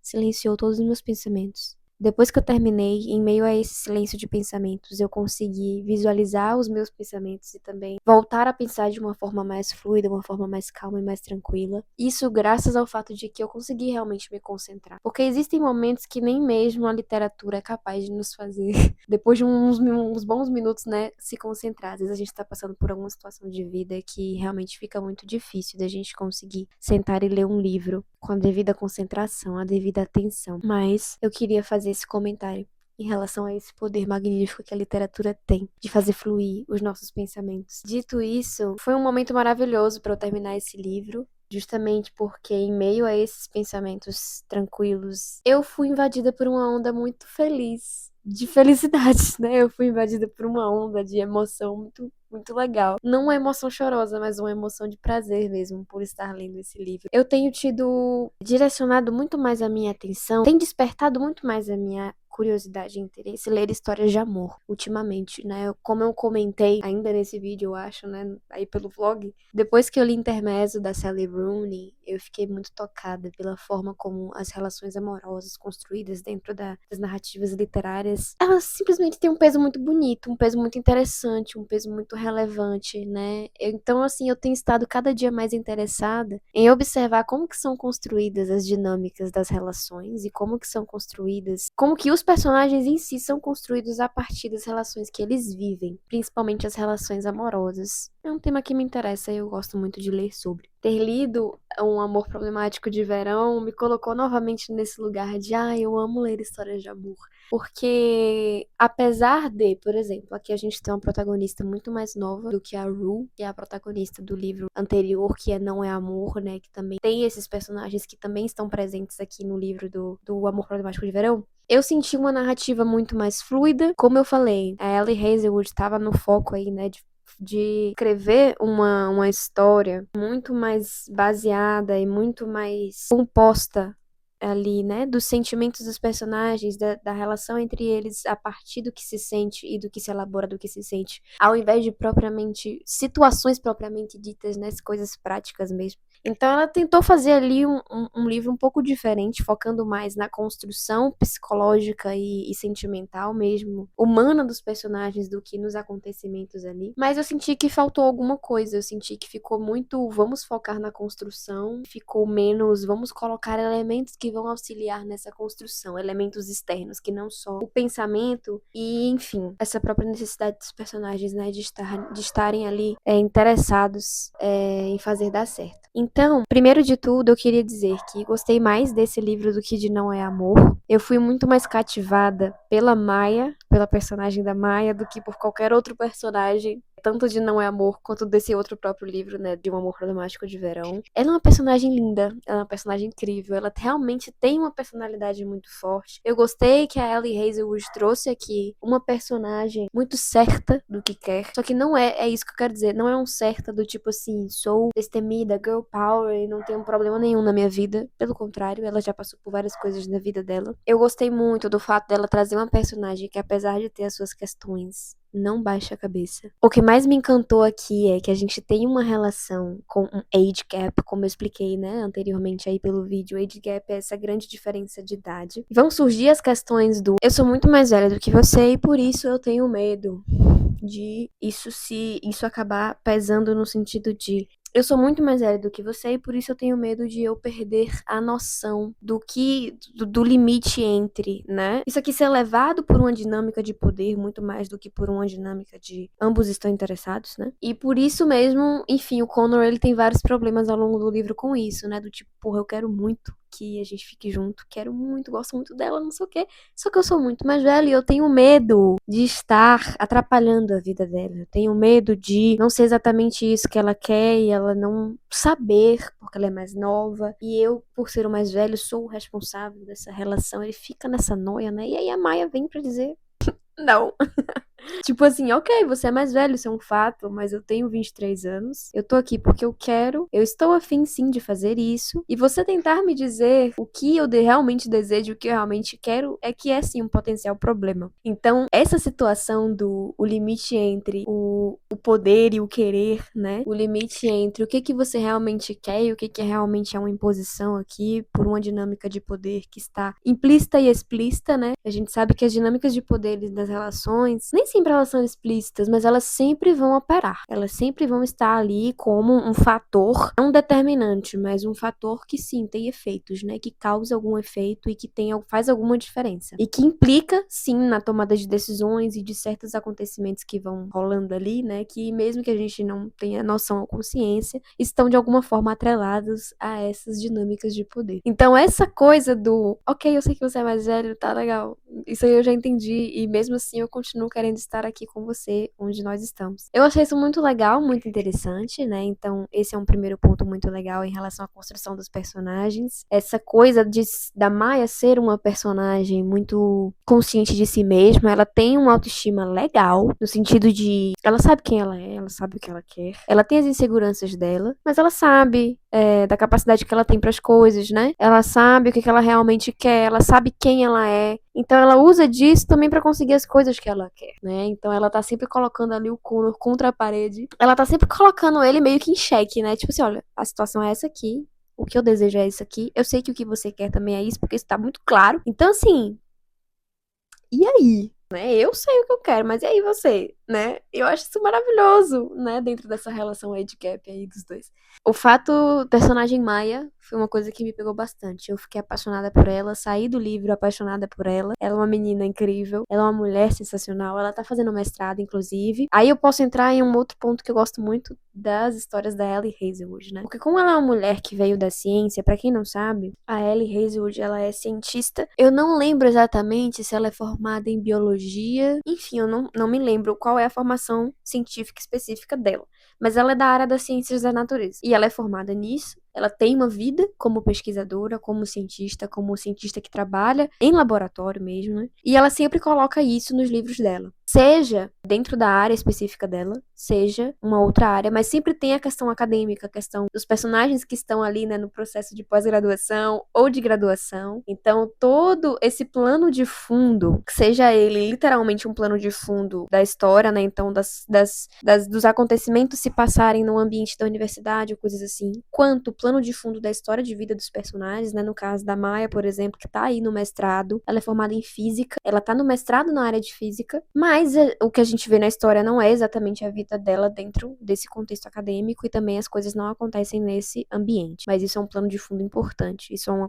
silenciou todos os meus pensamentos. Depois que eu terminei, em meio a esse silêncio de pensamentos, eu consegui visualizar os meus pensamentos e também voltar a pensar de uma forma mais fluida, uma forma mais calma e mais tranquila. Isso graças ao fato de que eu consegui realmente me concentrar. Porque existem momentos que nem mesmo a literatura é capaz de nos fazer, depois de uns bons minutos, né, se concentrar. Às vezes a gente tá passando por alguma situação de vida que realmente fica muito difícil da gente conseguir sentar e ler um livro com a devida concentração, a devida atenção. Mas eu queria fazer esse comentário em relação a esse poder magnífico que a literatura tem de fazer fluir os nossos pensamentos. Dito isso, foi um momento maravilhoso para eu terminar esse livro, justamente porque em meio a esses pensamentos tranquilos, eu fui invadida por uma onda muito feliz, de felicidade, né? Eu fui invadida por uma onda de emoção muito legal. Não uma emoção chorosa, mas uma emoção de prazer mesmo por estar lendo esse livro. Eu tenho direcionado muito mais a minha atenção, tem despertado muito mais a minha curiosidade e interesse ler histórias de amor ultimamente, né? Como eu comentei ainda nesse vídeo, eu acho, né, aí pelo vlog, depois que eu li Intermezzo da Sally Rooney, eu fiquei muito tocada pela forma como as relações amorosas construídas dentro das narrativas literárias, elas simplesmente têm um peso muito bonito, um peso muito interessante, um peso muito relevante, né? Então, assim, eu tenho estado cada dia mais interessada em observar como que são construídas as dinâmicas das relações e como que são construídas, como que os personagens em si são construídos a partir das relações que eles vivem, principalmente as relações amorosas. É um tema que me interessa e eu gosto muito de ler sobre. Ter lido Um Amor Problemático de Verão me colocou novamente nesse lugar de eu amo ler histórias de amor. Porque, apesar de, por exemplo, aqui a gente tem uma protagonista muito mais nova do que a Rue, que é a protagonista do livro anterior, que é Não é Amor, né? Que também tem esses personagens que também estão presentes aqui no livro do Amor Problemático de Verão. Eu senti uma narrativa muito mais fluida. Como eu falei, a Ellie Hazelwood estava no foco aí, né? De escrever uma história muito mais baseada e muito mais composta ali, né, dos sentimentos dos personagens, da relação entre eles a partir do que se sente e do que se elabora do que se sente, ao invés de propriamente situações propriamente ditas, né, coisas práticas mesmo. Então ela tentou fazer ali um livro um pouco diferente, focando mais na construção psicológica e sentimental mesmo, humana dos personagens do que nos acontecimentos ali. Mas eu senti que faltou alguma coisa, eu senti que ficou muito vamos focar na construção, ficou menos vamos colocar elementos que vão auxiliar nessa construção, elementos externos, que não só o pensamento e, enfim, essa própria necessidade dos personagens, né, de estarem ali interessados em fazer dar certo. Então, primeiro de tudo, eu queria dizer que gostei mais desse livro do que de Não é Amor. Eu fui muito mais cativada pela Maya, pela personagem da Maya, do que por qualquer outro personagem, tanto de Não é Amor quanto desse outro próprio livro, né, de Um Amor Problemático de Verão. Ela é uma personagem linda, ela é uma personagem incrível, ela realmente tem uma personalidade muito forte. Eu gostei que a Ellie Hazelwood trouxe aqui uma personagem muito certa do que quer, só que não é isso que eu quero dizer, não é um certa do tipo assim, sou destemida, girl power e não tenho problema nenhum na minha vida. Pelo contrário, ela já passou por várias coisas na vida dela. Eu gostei muito do fato dela trazer uma personagem que, apesar de ter as suas questões, não baixa a cabeça. O que mais me encantou aqui é que a gente tem uma relação com um age gap, como eu expliquei, né, anteriormente aí pelo vídeo. Age gap é essa grande diferença de idade. Vão surgir as questões do eu sou muito mais velha do que você e por isso eu tenho medo de isso acabar pesando no sentido de eu sou muito mais velha do que você e por isso eu tenho medo de eu perder a noção do limite entre, né? Isso aqui ser levado por uma dinâmica de poder muito mais do que por uma dinâmica de ambos estão interessados, né? E por isso mesmo, enfim, o Connor ele tem vários problemas ao longo do livro com isso, né? Do tipo, porra, eu quero muito que a gente fique junto, quero muito, gosto muito dela, não sei o quê. Só que eu sou muito mais velha e eu tenho medo de estar atrapalhando a vida dela. Eu tenho medo de não ser exatamente isso que ela quer e ela não saber, porque ela é mais nova. E eu, por ser o mais velho, sou o responsável dessa relação. Ele fica nessa noia, né? E aí a Maya vem pra dizer, não. Tipo assim, ok, você é mais velho, isso é um fato, mas eu tenho 23 anos, eu tô aqui porque eu quero, eu estou afim sim de fazer isso, e você tentar me dizer o que eu realmente desejo, o que eu realmente quero, é que é sim um potencial problema. Então, essa situação do o limite entre o poder e o querer, né? O limite entre o que você realmente quer e o que realmente é uma imposição aqui, por uma dinâmica de poder que está implícita e explícita, né? A gente sabe que as dinâmicas de poder das relações, nem sempre elas são explícitas, mas elas sempre vão operar. Elas sempre vão estar ali como um fator, não determinante, mas um fator que sim, tem efeitos, né? Que causa algum efeito e que faz alguma diferença. E que implica, sim, na tomada de decisões e de certos acontecimentos que vão rolando ali, né? Que mesmo que a gente não tenha noção ou consciência, estão de alguma forma atrelados a essas dinâmicas de poder. Então, essa coisa do, ok, eu sei que você é mais velho, tá legal. Isso aí eu já entendi e mesmo assim eu continuo querendo estar aqui com você, onde nós estamos. Eu achei isso muito legal, muito interessante, né? Então, esse é um primeiro ponto muito legal em relação à construção dos personagens. Essa coisa da Maya ser uma personagem muito consciente de si mesma, ela tem uma autoestima legal, no sentido de ela sabe quem ela sabe o que ela quer, ela tem as inseguranças dela, mas ela sabe da capacidade que ela tem para as coisas, né? Ela sabe o que ela realmente quer, ela sabe quem ela é. Então ela usa disso também pra conseguir as coisas que ela quer, né? Então ela tá sempre colocando ali o Connor contra a parede. Ela tá sempre colocando ele meio que em xeque, né? Tipo assim, olha, a situação é essa aqui, o que eu desejo é isso aqui, eu sei que o que você quer também é isso, porque isso tá muito claro. Então assim, e aí? Né? Eu sei o que eu quero, mas e aí você? né? Eu acho isso maravilhoso, né? Dentro dessa relação age gap aí dos dois. O fato, personagem Maia foi uma coisa que me pegou bastante. Eu fiquei apaixonada por ela, saí do livro apaixonada por ela. Ela é uma menina incrível, ela é uma mulher sensacional, ela tá fazendo mestrado, inclusive. Aí eu posso entrar em um outro ponto que eu gosto muito das histórias da Ellie Hazelwood, né? Porque como ela é uma mulher que veio da ciência, pra quem não sabe, a Ellie Hazelwood, ela é cientista. Eu não lembro exatamente se ela é formada em biologia, enfim, eu não me lembro qual é a formação científica específica dela. Mas ela é da área das ciências da natureza. E ela é formada nisso. Ela tem uma vida como pesquisadora, como cientista que trabalha em laboratório mesmo, né? E ela sempre coloca isso nos livros dela. Seja dentro da área específica dela, seja uma outra área, mas sempre tem a questão acadêmica, a questão dos personagens que estão ali, né, no processo de pós-graduação ou de graduação. Então, todo esse plano de fundo, que seja ele literalmente um plano de fundo da história, né, então dos acontecimentos se passarem no ambiente da universidade ou coisas assim, quanto o plano de fundo da história de vida dos personagens, né, no caso da Maia, por exemplo, que tá aí no mestrado, ela é formada em física, ela tá no mestrado na área de física, mas o que a gente vê na história não é exatamente a vida dela dentro desse contexto acadêmico e também as coisas não acontecem nesse ambiente. Mas isso é um plano de fundo importante, isso é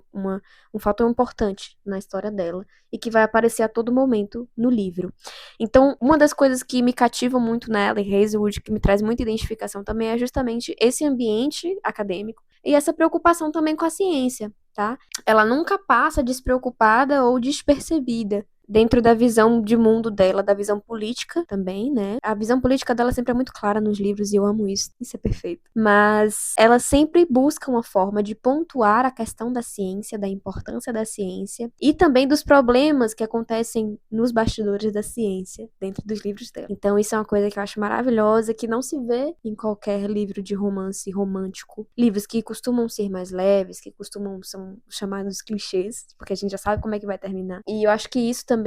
um fator importante na história dela e que vai aparecer a todo momento no livro. Então, uma das coisas que me cativam muito nela, em Hazelwood, que me traz muita identificação também, é justamente esse ambiente acadêmico e essa preocupação também com a ciência, tá? Ela nunca passa despreocupada ou despercebida dentro da visão de mundo dela, da visão política também, né? A visão política dela sempre é muito clara nos livros e eu amo isso. Isso é perfeito. Mas ela sempre busca uma forma de pontuar a questão da ciência, da importância da ciência e também dos problemas que acontecem nos bastidores da ciência dentro dos livros dela. Então isso é uma coisa que eu acho maravilhosa, que não se vê em qualquer livro de romance romântico. Livros que costumam ser mais leves, que costumam ser chamados clichês, porque a gente já sabe como é que vai terminar. E eu acho que isso também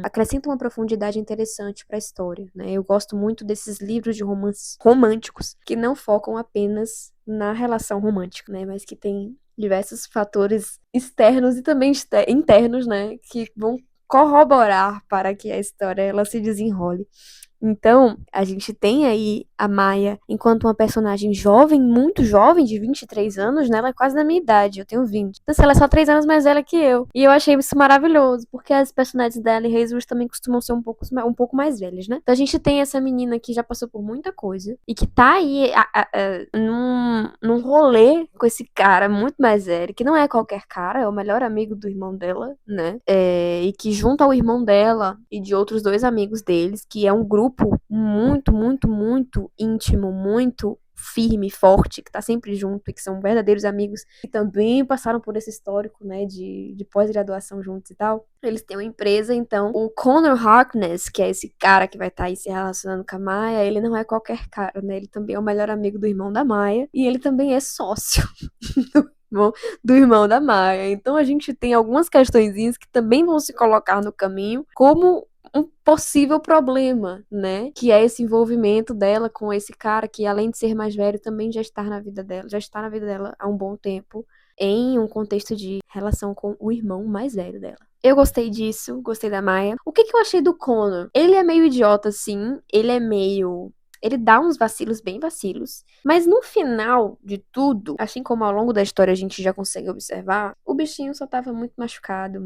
acrescenta uma profundidade interessante para a história, né? Eu gosto muito desses livros de romances românticos que não focam apenas na relação romântica, né? Mas que tem diversos fatores externos e também internos, né? Que vão corroborar para que a história ela se desenrole. Então, a gente tem aí a Maia enquanto uma personagem jovem, muito jovem, de 23 anos, né? Ela é quase da minha idade, eu tenho 20. Então, assim, ela é só 3 anos mais velha que eu. E eu achei isso maravilhoso, porque as personagens dela e Hazelwood também costumam ser um pouco mais velhas, né? Então, a gente tem essa menina que já passou por muita coisa e que tá aí num rolê com esse cara muito mais velho, que não é qualquer cara, é o melhor amigo do irmão dela, né? E que junto ao irmão dela e de outros 2 amigos deles, que é um grupo muito, muito, muito íntimo, muito firme, forte, que tá sempre junto e que são verdadeiros amigos que também passaram por esse histórico, né, de pós-graduação juntos e tal. Eles têm uma empresa, então o Connor Harkness, que é esse cara que vai estar aí se relacionando com a Maia, ele não é qualquer cara, né, ele também é o melhor amigo do irmão da Maia e ele também é sócio do irmão da Maia. Então a gente tem algumas questõezinhas que também vão se colocar no caminho como um possível problema, né? Que é esse envolvimento dela com esse cara que, além de ser mais velho, também já está na vida dela há um bom tempo, em um contexto de relação com o irmão mais velho dela. Eu gostei disso, gostei da Maia. O que eu achei do Connor? Ele é meio idiota, sim. Ele dá uns vacilos, bem vacilos. Mas no final de tudo, assim como ao longo da história a gente já consegue observar, o bichinho só tava muito machucado,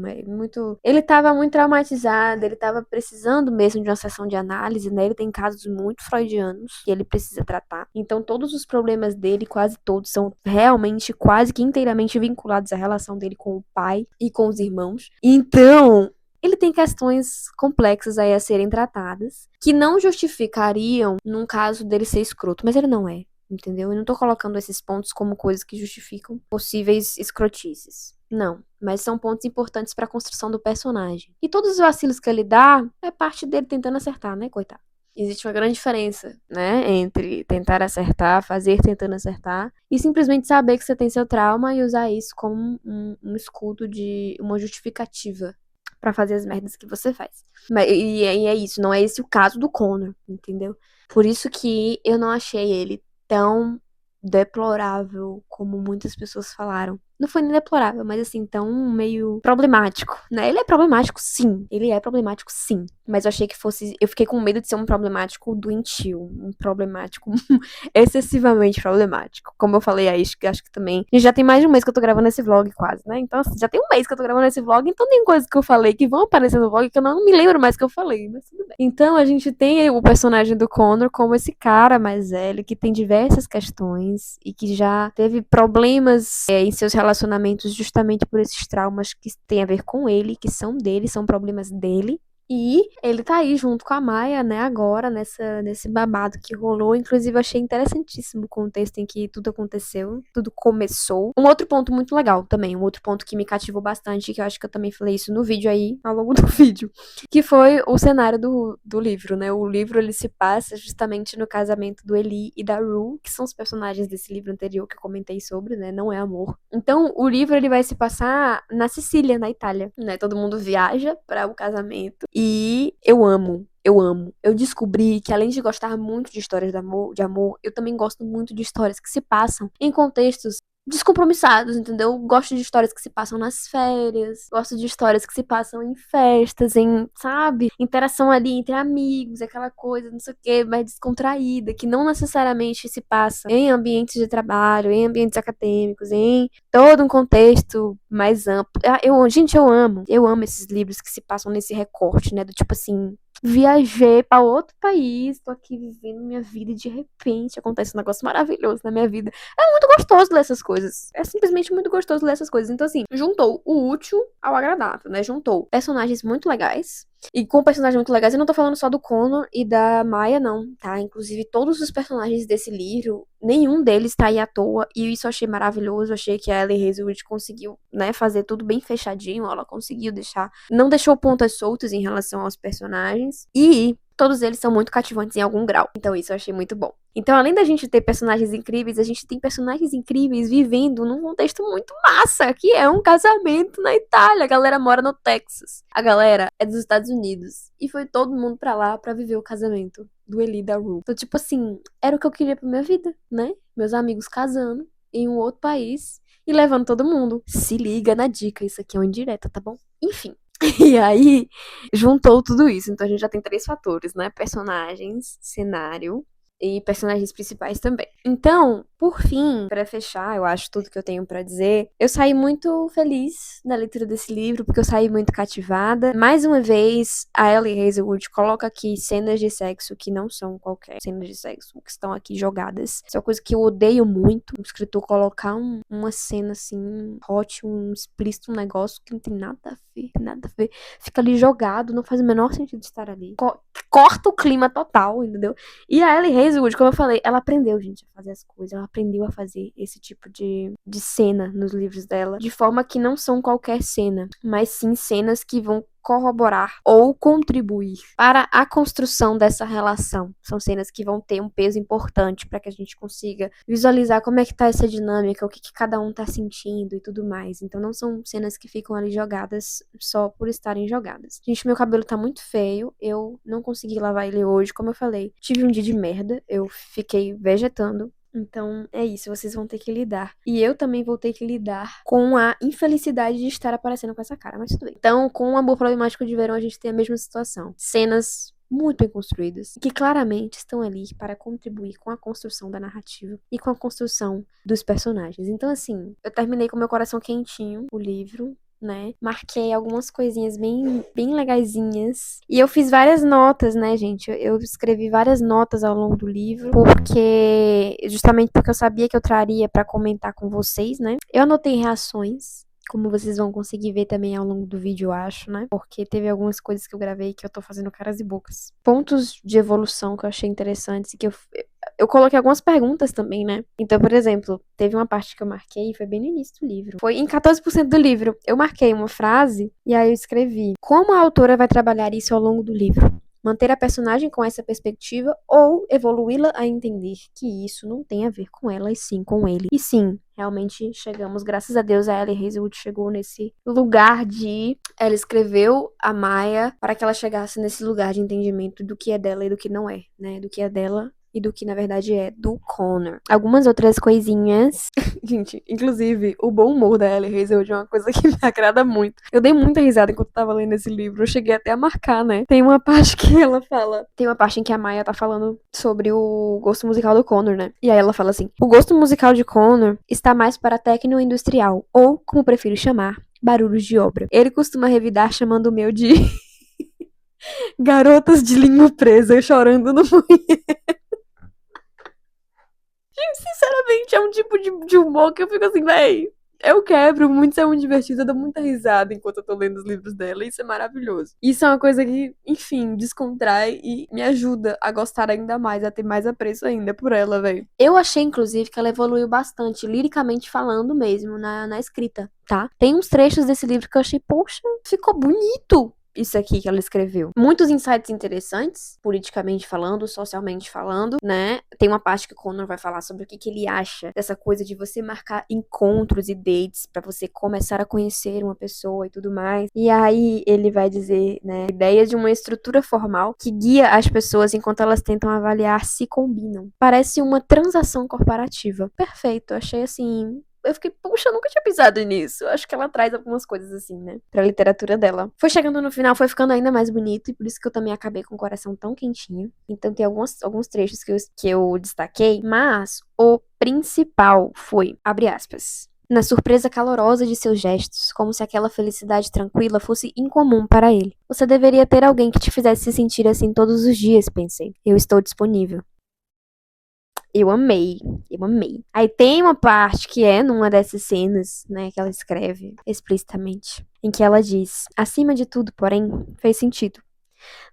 ele tava muito traumatizado, ele tava precisando mesmo de uma sessão de análise, né? Ele tem casos muito freudianos que ele precisa tratar. Então todos os problemas dele, quase todos, são realmente quase que inteiramente vinculados à relação dele com o pai e com os irmãos. Então, ele tem questões complexas aí a serem tratadas, que não justificariam num caso dele ser escroto, mas ele não é, entendeu? Eu não tô colocando esses pontos como coisas que justificam possíveis escrotices. Não, mas são pontos importantes pra construção do personagem. E todos os vacilos que ele dá, é parte dele tentando acertar, né, coitado? Existe uma grande diferença, né, entre tentar acertar, fazer tentando acertar, e simplesmente saber que você tem seu trauma e usar isso como um escudo de uma justificativa pra fazer as merdas que você faz. E é isso, não é esse o caso do Connor, entendeu? Por isso que eu não achei ele tão deplorável como muitas pessoas falaram. Não foi nem deplorável, mas assim, tão meio problemático, né? Ele é problemático, sim. Ele é problemático, sim. Mas eu achei que fosse. Eu fiquei com medo de ser um problemático doentio. Um problemático excessivamente problemático. Como eu falei, acho que também. E já tem mais de um mês que eu tô gravando esse vlog, quase, né? Então, assim, já tem um mês que eu tô gravando esse vlog, então tem coisas que eu falei que vão aparecer no vlog que eu não me lembro mais que eu falei, mas tudo bem. Então, a gente tem o personagem do Connor como esse cara mais velho que tem diversas questões e que já teve problemas em seus relacionamentos justamente por esses traumas que têm a ver com ele, que são dele, são problemas dele. E ele tá aí junto com a Maya, né, agora, nesse babado que rolou. Inclusive, eu achei interessantíssimo o contexto em que tudo aconteceu, tudo começou. Um outro ponto muito legal também, um outro ponto que me cativou bastante, que eu acho que eu também falei isso no vídeo aí, ao longo do vídeo, que foi o cenário do livro, né? O livro, ele se passa justamente no casamento do Eli e da Rue, que são os personagens desse livro anterior que eu comentei sobre, né? Não é amor. Então, o livro, ele vai se passar na Sicília, na Itália, né? Todo mundo viaja para o casamento. E eu amo. Eu descobri que, além de gostar muito de histórias de amor, eu também gosto muito de histórias que se passam em contextos descompromissados, entendeu? Gosto de histórias que se passam nas férias, gosto de histórias que se passam em festas, sabe? Interação ali entre amigos, aquela coisa, não sei o quê, mais descontraída, que não necessariamente se passa em ambientes de trabalho, em ambientes acadêmicos, em todo um contexto mais amplo. Gente, eu amo esses livros que se passam nesse recorte, né? Do tipo assim, viajei pra outro país, tô aqui vivendo minha vida e de repente acontece um negócio maravilhoso na minha vida. É muito gostoso ler essas coisas. É simplesmente muito gostoso ler essas coisas. Então, assim, juntou o útil ao agradável, né? Juntou personagens muito legais. E com personagens muito legais, eu não tô falando só do Connor e da Maya, não, tá? Inclusive, todos os personagens desse livro, nenhum deles tá aí à toa. E isso eu achei maravilhoso. Eu achei que a Ellie Hazelwood conseguiu, né, fazer tudo bem fechadinho. Ela conseguiu deixar. Não deixou pontas soltas em relação aos personagens. E todos eles são muito cativantes em algum grau. Então, isso eu achei muito bom. Então, além da gente ter personagens incríveis, a gente tem personagens incríveis vivendo num contexto muito massa, que é um casamento na Itália. A galera mora no Texas. A galera é dos Estados Unidos. E foi todo mundo pra lá pra viver o casamento do Eli e da Rue. Então, tipo assim, era o que eu queria pra minha vida, né? Meus amigos casando em um outro país e levando todo mundo. Se liga na dica, isso aqui é uma indireta, tá bom? Enfim. E aí, juntou tudo isso. Então, a gente já tem 3 fatores, né? Personagens, cenário e personagens principais também. Então, por fim, pra fechar, eu acho tudo que eu tenho pra dizer, eu saí muito feliz da leitura desse livro, porque eu saí muito cativada. Mais uma vez, a Ellie Hazelwood coloca aqui cenas de sexo que não são qualquer cenas de sexo, que estão aqui jogadas. Isso é uma coisa que eu odeio muito, o escritor colocar uma cena assim, hot, um explícito, um negócio que não tem nada a ver, nada a ver. Fica ali jogado, não faz o menor sentido estar ali. Corta o clima total, entendeu? E a Ellie Hazelwood, como eu falei, ela aprendeu, gente, a fazer as coisas. Ela aprendeu a fazer esse tipo de cena nos livros dela. De forma que não são qualquer cena, mas sim cenas que vão corroborar ou contribuir para a construção dessa relação. São cenas que vão ter um peso importante para que a gente consiga visualizar como é que tá essa dinâmica, o que cada um tá sentindo e tudo mais. Então não são cenas que ficam ali jogadas só por estarem jogadas. Gente, meu cabelo tá muito feio, eu não consegui lavar ele hoje, como eu falei. Tive um dia de merda, eu fiquei vegetando. Então, é isso, vocês vão ter que lidar. E eu também vou ter que lidar com a infelicidade de estar aparecendo com essa cara, mas tudo bem. Então, com o Amor Problemático de Verão, a gente tem a mesma situação. Cenas muito bem construídas, que claramente estão ali para contribuir com a construção da narrativa e com a construção dos personagens. Então, assim, eu terminei com meu coração quentinho o livro, né? Marquei algumas coisinhas bem legaisinhas. E eu fiz várias notas, né, gente? Eu escrevi várias notas ao longo do livro, justamente porque eu sabia que eu traria pra comentar com vocês, né? Eu anotei reações, como vocês vão conseguir ver também ao longo do vídeo, eu acho, né? Porque teve algumas coisas que eu gravei que eu tô fazendo caras e bocas. Pontos de evolução que eu achei interessantes e que eu coloquei algumas perguntas também, né? Então, por exemplo, teve uma parte que eu marquei, foi bem no início do livro. Foi em 14% do livro. Eu marquei uma frase e aí eu escrevi: como a autora vai trabalhar isso ao longo do livro? Manter a personagem com essa perspectiva ou evoluí-la a entender que isso não tem a ver com ela e sim com ele. E sim, realmente chegamos, graças a Deus, a Ellie Hazelwood chegou nesse lugar ela escreveu a Maya para que ela chegasse nesse lugar de entendimento do que é dela e do que não é, né? Do que é dela e do que na verdade é do Connor. Algumas outras coisinhas. Gente, inclusive, o bom humor da Ellie Hazelwood é uma coisa que me agrada muito. Eu dei muita risada enquanto tava lendo esse livro. Eu cheguei até a marcar, né? Tem uma parte que ela fala. Tem uma parte em que a Maya tá falando sobre o gosto musical do Connor, né? E aí ela fala assim: o gosto musical de Connor está mais para tecno-industrial, ou, como prefiro chamar, barulhos de obra. Ele costuma revidar chamando o meu de garotas de língua presa chorando no banheiro. Gente, sinceramente, é um tipo de humor que eu fico assim, véi. Eu quebro muito, isso é muito divertido, eu dou muita risada enquanto eu tô lendo os livros dela, e isso é maravilhoso. Isso é uma coisa que, enfim, descontrai e me ajuda a gostar ainda mais, a ter mais apreço ainda por ela, velho. Eu achei, inclusive, que ela evoluiu bastante, liricamente falando mesmo, na escrita, tá? Tem uns trechos desse livro que eu achei, poxa, ficou bonito isso aqui que ela escreveu. Muitos insights interessantes, politicamente falando, socialmente falando, né? Tem uma parte que o Connor vai falar sobre o que ele acha dessa coisa de você marcar encontros e dates pra você começar a conhecer uma pessoa e tudo mais. E aí ele vai dizer, né, a ideia de uma estrutura formal que guia as pessoas enquanto elas tentam avaliar se combinam. Parece uma transação corporativa. Perfeito, achei assim. Eu fiquei, puxa, eu nunca tinha pensado nisso. Eu acho que ela traz algumas coisas assim, né? Pra literatura dela. Foi chegando no final, foi ficando ainda mais bonito. E por isso que eu também acabei com o coração tão quentinho. Então tem alguns trechos que eu destaquei. Mas o principal foi, abre aspas, na surpresa calorosa de seus gestos, como se aquela felicidade tranquila fosse incomum para ele. Você deveria ter alguém que te fizesse se sentir assim todos os dias, pensei. Eu estou disponível. Eu amei, eu amei. Aí tem uma parte que é numa dessas cenas, né, que ela escreve explicitamente, em que ela diz: acima de tudo, porém, fez sentido.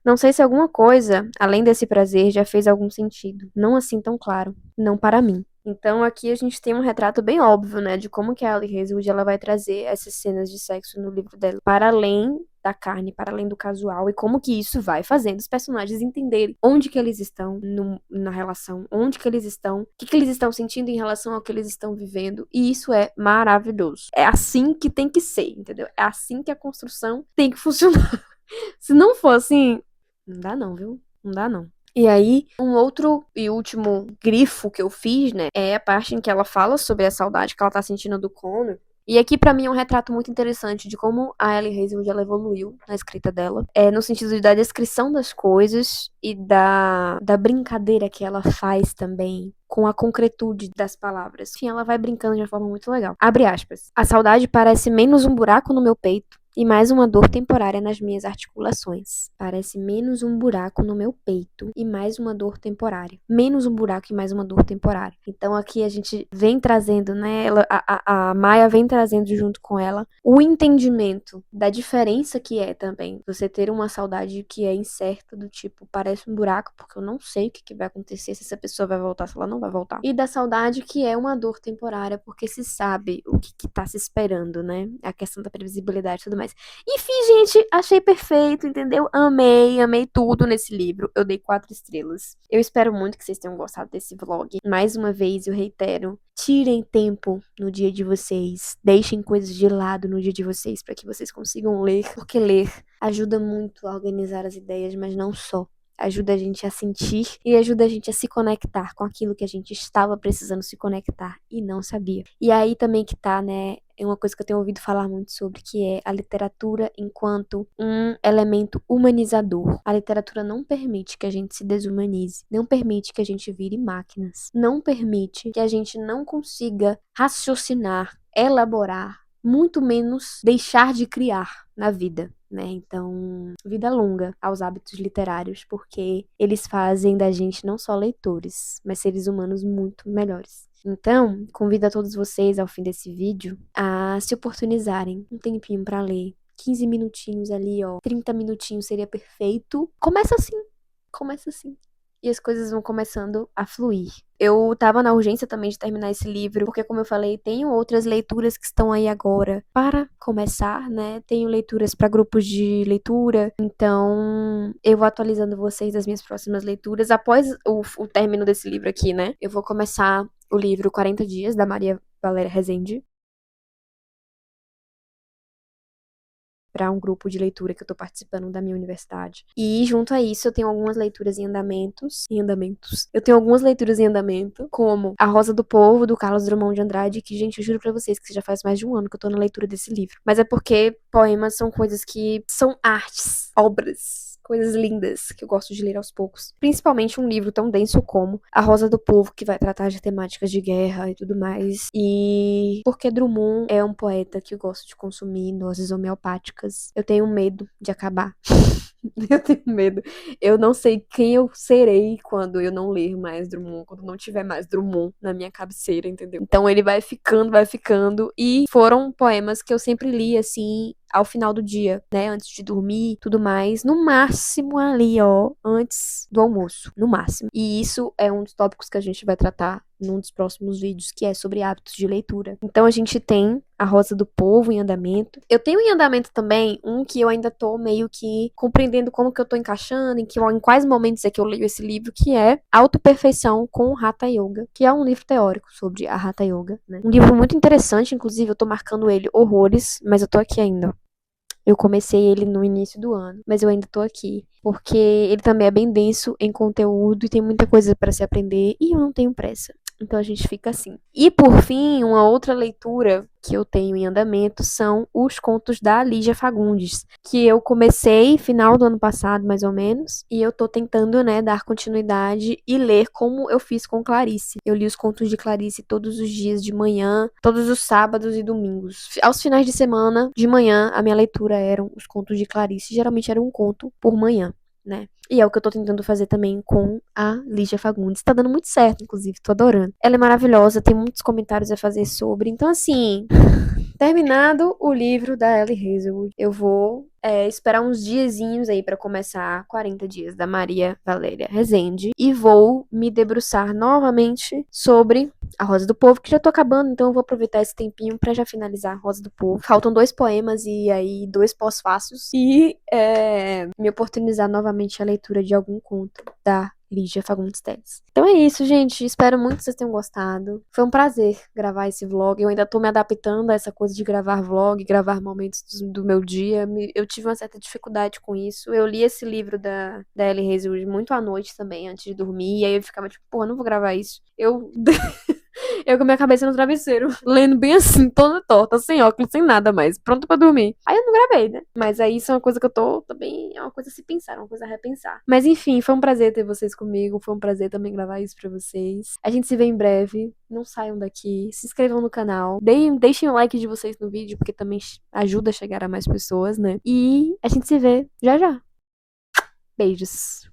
Não sei se alguma coisa, além desse prazer, já fez algum sentido. Não assim tão claro. Não para mim. Então aqui a gente tem um retrato bem óbvio, né, de como que a Ellie Hazelwood ela vai trazer essas cenas de sexo no livro dela para além da carne, para além do casual, e como que isso vai fazendo os personagens entenderem onde que eles estão na relação, onde que eles estão, o que que eles estão sentindo em relação ao que eles estão vivendo, e isso é maravilhoso. É assim que tem que ser, entendeu? É assim que a construção tem que funcionar. Se não for assim, não dá não, viu? Não dá não. E aí, um outro e último grifo que eu fiz, né, é a parte em que ela fala sobre a saudade que ela tá sentindo do Connor. E aqui, pra mim, é um retrato muito interessante de como a Ellie Hazelwood ela evoluiu na escrita dela. No sentido da descrição das coisas e da brincadeira que ela faz também com a concretude das palavras. Enfim, ela vai brincando de uma forma muito legal. Abre aspas. A saudade parece menos um buraco no meu peito e mais uma dor temporária nas minhas articulações. Parece menos um buraco no meu peito e mais uma dor temporária. Menos um buraco e mais uma dor temporária. Então aqui a gente vem trazendo, né? A Maya vem trazendo junto com ela o entendimento da diferença que é também você ter uma saudade que é incerta, do tipo, parece um buraco porque eu não sei o que vai acontecer, se essa pessoa vai voltar, se ela não vai voltar. E da saudade que é uma dor temporária porque se sabe o que tá se esperando, né? A questão da previsibilidade e tudo mais. Enfim, gente, achei perfeito, entendeu? Amei tudo nesse livro. Eu dei 4 estrelas. Eu espero muito que vocês tenham gostado desse vlog. Mais uma vez, eu reitero, tirem tempo no dia de vocês. Deixem coisas de lado no dia de vocês para que vocês consigam ler. Porque ler ajuda muito a organizar as ideias, mas não só. Ajuda a gente a sentir e ajuda a gente a se conectar com aquilo que a gente estava precisando se conectar e não sabia. E aí também que tá, né, é uma coisa que eu tenho ouvido falar muito sobre, que é a literatura enquanto um elemento humanizador. A literatura não permite que a gente se desumanize, não permite que a gente vire máquinas, não permite que a gente não consiga raciocinar, elaborar, muito menos deixar de criar na vida, né? Então, vida longa aos hábitos literários, porque eles fazem da gente não só leitores, mas seres humanos muito melhores. Então, convido a todos vocês, ao fim desse vídeo, a se oportunizarem um tempinho pra ler. 15 minutinhos ali, ó. 30 minutinhos seria perfeito. Começa assim. E as coisas vão começando a fluir. Eu tava na urgência também de terminar esse livro, porque, como eu falei, tenho outras leituras que estão aí agora para começar, né? Tenho leituras para grupos de leitura, então eu vou atualizando vocês das minhas próximas leituras. Após o término desse livro aqui, né? Eu vou começar o livro 40 Dias, da Maria Valéria Rezende. para um grupo de leitura que eu tô participando da minha universidade. E junto a isso, eu tenho algumas leituras em andamentos. Eu tenho algumas leituras em andamento, como A Rosa do Povo, do Carlos Drummond de Andrade, que, gente, eu juro pra vocês que já faz mais de um ano que eu tô na leitura desse livro. Mas é porque poemas são coisas que são artes, obras, coisas lindas que eu gosto de ler aos poucos. Principalmente um livro tão denso como A Rosa do Povo, que vai tratar de temáticas de guerra e tudo mais. E porque Drummond é um poeta que eu gosto de consumir em doses homeopáticas. Eu tenho medo de acabar. Eu tenho medo. Eu não sei quem eu serei quando eu não ler mais Drummond, quando não tiver mais Drummond na minha cabeceira, entendeu? Então ele vai ficando, vai ficando. E foram poemas que eu sempre li, assim, ao final do dia, né? Antes de dormir, tudo mais. No máximo ali, ó, antes do almoço. No máximo. E isso é um dos tópicos que a gente vai tratar num dos próximos vídeos, que é sobre hábitos de leitura. Então a gente tem A Rosa do Povo em andamento. Eu tenho em andamento também um que eu ainda tô meio que compreendendo como que eu tô encaixando, em quais momentos é que eu leio esse livro, que é Autoperfeição com Hatha Yoga, que é um livro teórico sobre a Hatha Yoga, né? Um livro muito interessante, inclusive eu tô marcando ele horrores, mas eu tô aqui ainda. Eu comecei ele no início do ano, mas eu ainda tô aqui, porque ele também é bem denso em conteúdo e tem muita coisa para se aprender e eu não tenho pressa. Então a gente fica assim. E por fim, uma outra leitura que eu tenho em andamento são os contos da Lígia Fagundes, que eu comecei final do ano passado, mais ou menos, e eu tô tentando, né, dar continuidade e ler como eu fiz com Clarice. Eu li os contos de Clarice todos os dias de manhã, todos os sábados e domingos. Aos finais de semana, de manhã, a minha leitura eram os contos de Clarice, geralmente era um conto por manhã, né? E é o que eu tô tentando fazer também com a Lígia Fagundes. Tá dando muito certo, inclusive, tô adorando. Ela é maravilhosa, tem muitos comentários a fazer sobre. Então, assim, terminado o livro da Ellie Hazelwood, eu vou esperar uns diazinhos aí pra começar 40 dias da Maria Valéria Rezende e vou me debruçar novamente sobre A Rosa do Povo, que já tô acabando, então eu vou aproveitar esse tempinho pra já finalizar A Rosa do Povo. Faltam 2 poemas e aí 2 pós-fácios e me oportunizar novamente a leitura de algum conto da Lígia Fagundes Telles. Então é isso, gente. Espero muito que vocês tenham gostado. Foi um prazer gravar esse vlog. Eu ainda tô me adaptando a essa coisa de gravar vlog, gravar momentos do meu dia. Eu tive uma certa dificuldade com isso. Eu li esse livro da Ellie Hazelwood muito à noite também, antes de dormir. E aí eu ficava tipo, porra, não vou gravar isso. Eu com a minha cabeça no travesseiro, lendo bem assim, toda torta, sem óculos, sem nada mais, pronta pra dormir. Aí eu não gravei, né? Mas aí isso é uma coisa que eu tô também, é uma coisa a se pensar, uma coisa a repensar. Mas enfim, foi um prazer ter vocês comigo, foi um prazer também gravar isso pra vocês. A gente se vê em breve, não saiam daqui, se inscrevam no canal, deixem o like de vocês no vídeo, porque também ajuda a chegar a mais pessoas, né? E a gente se vê já já. Beijos.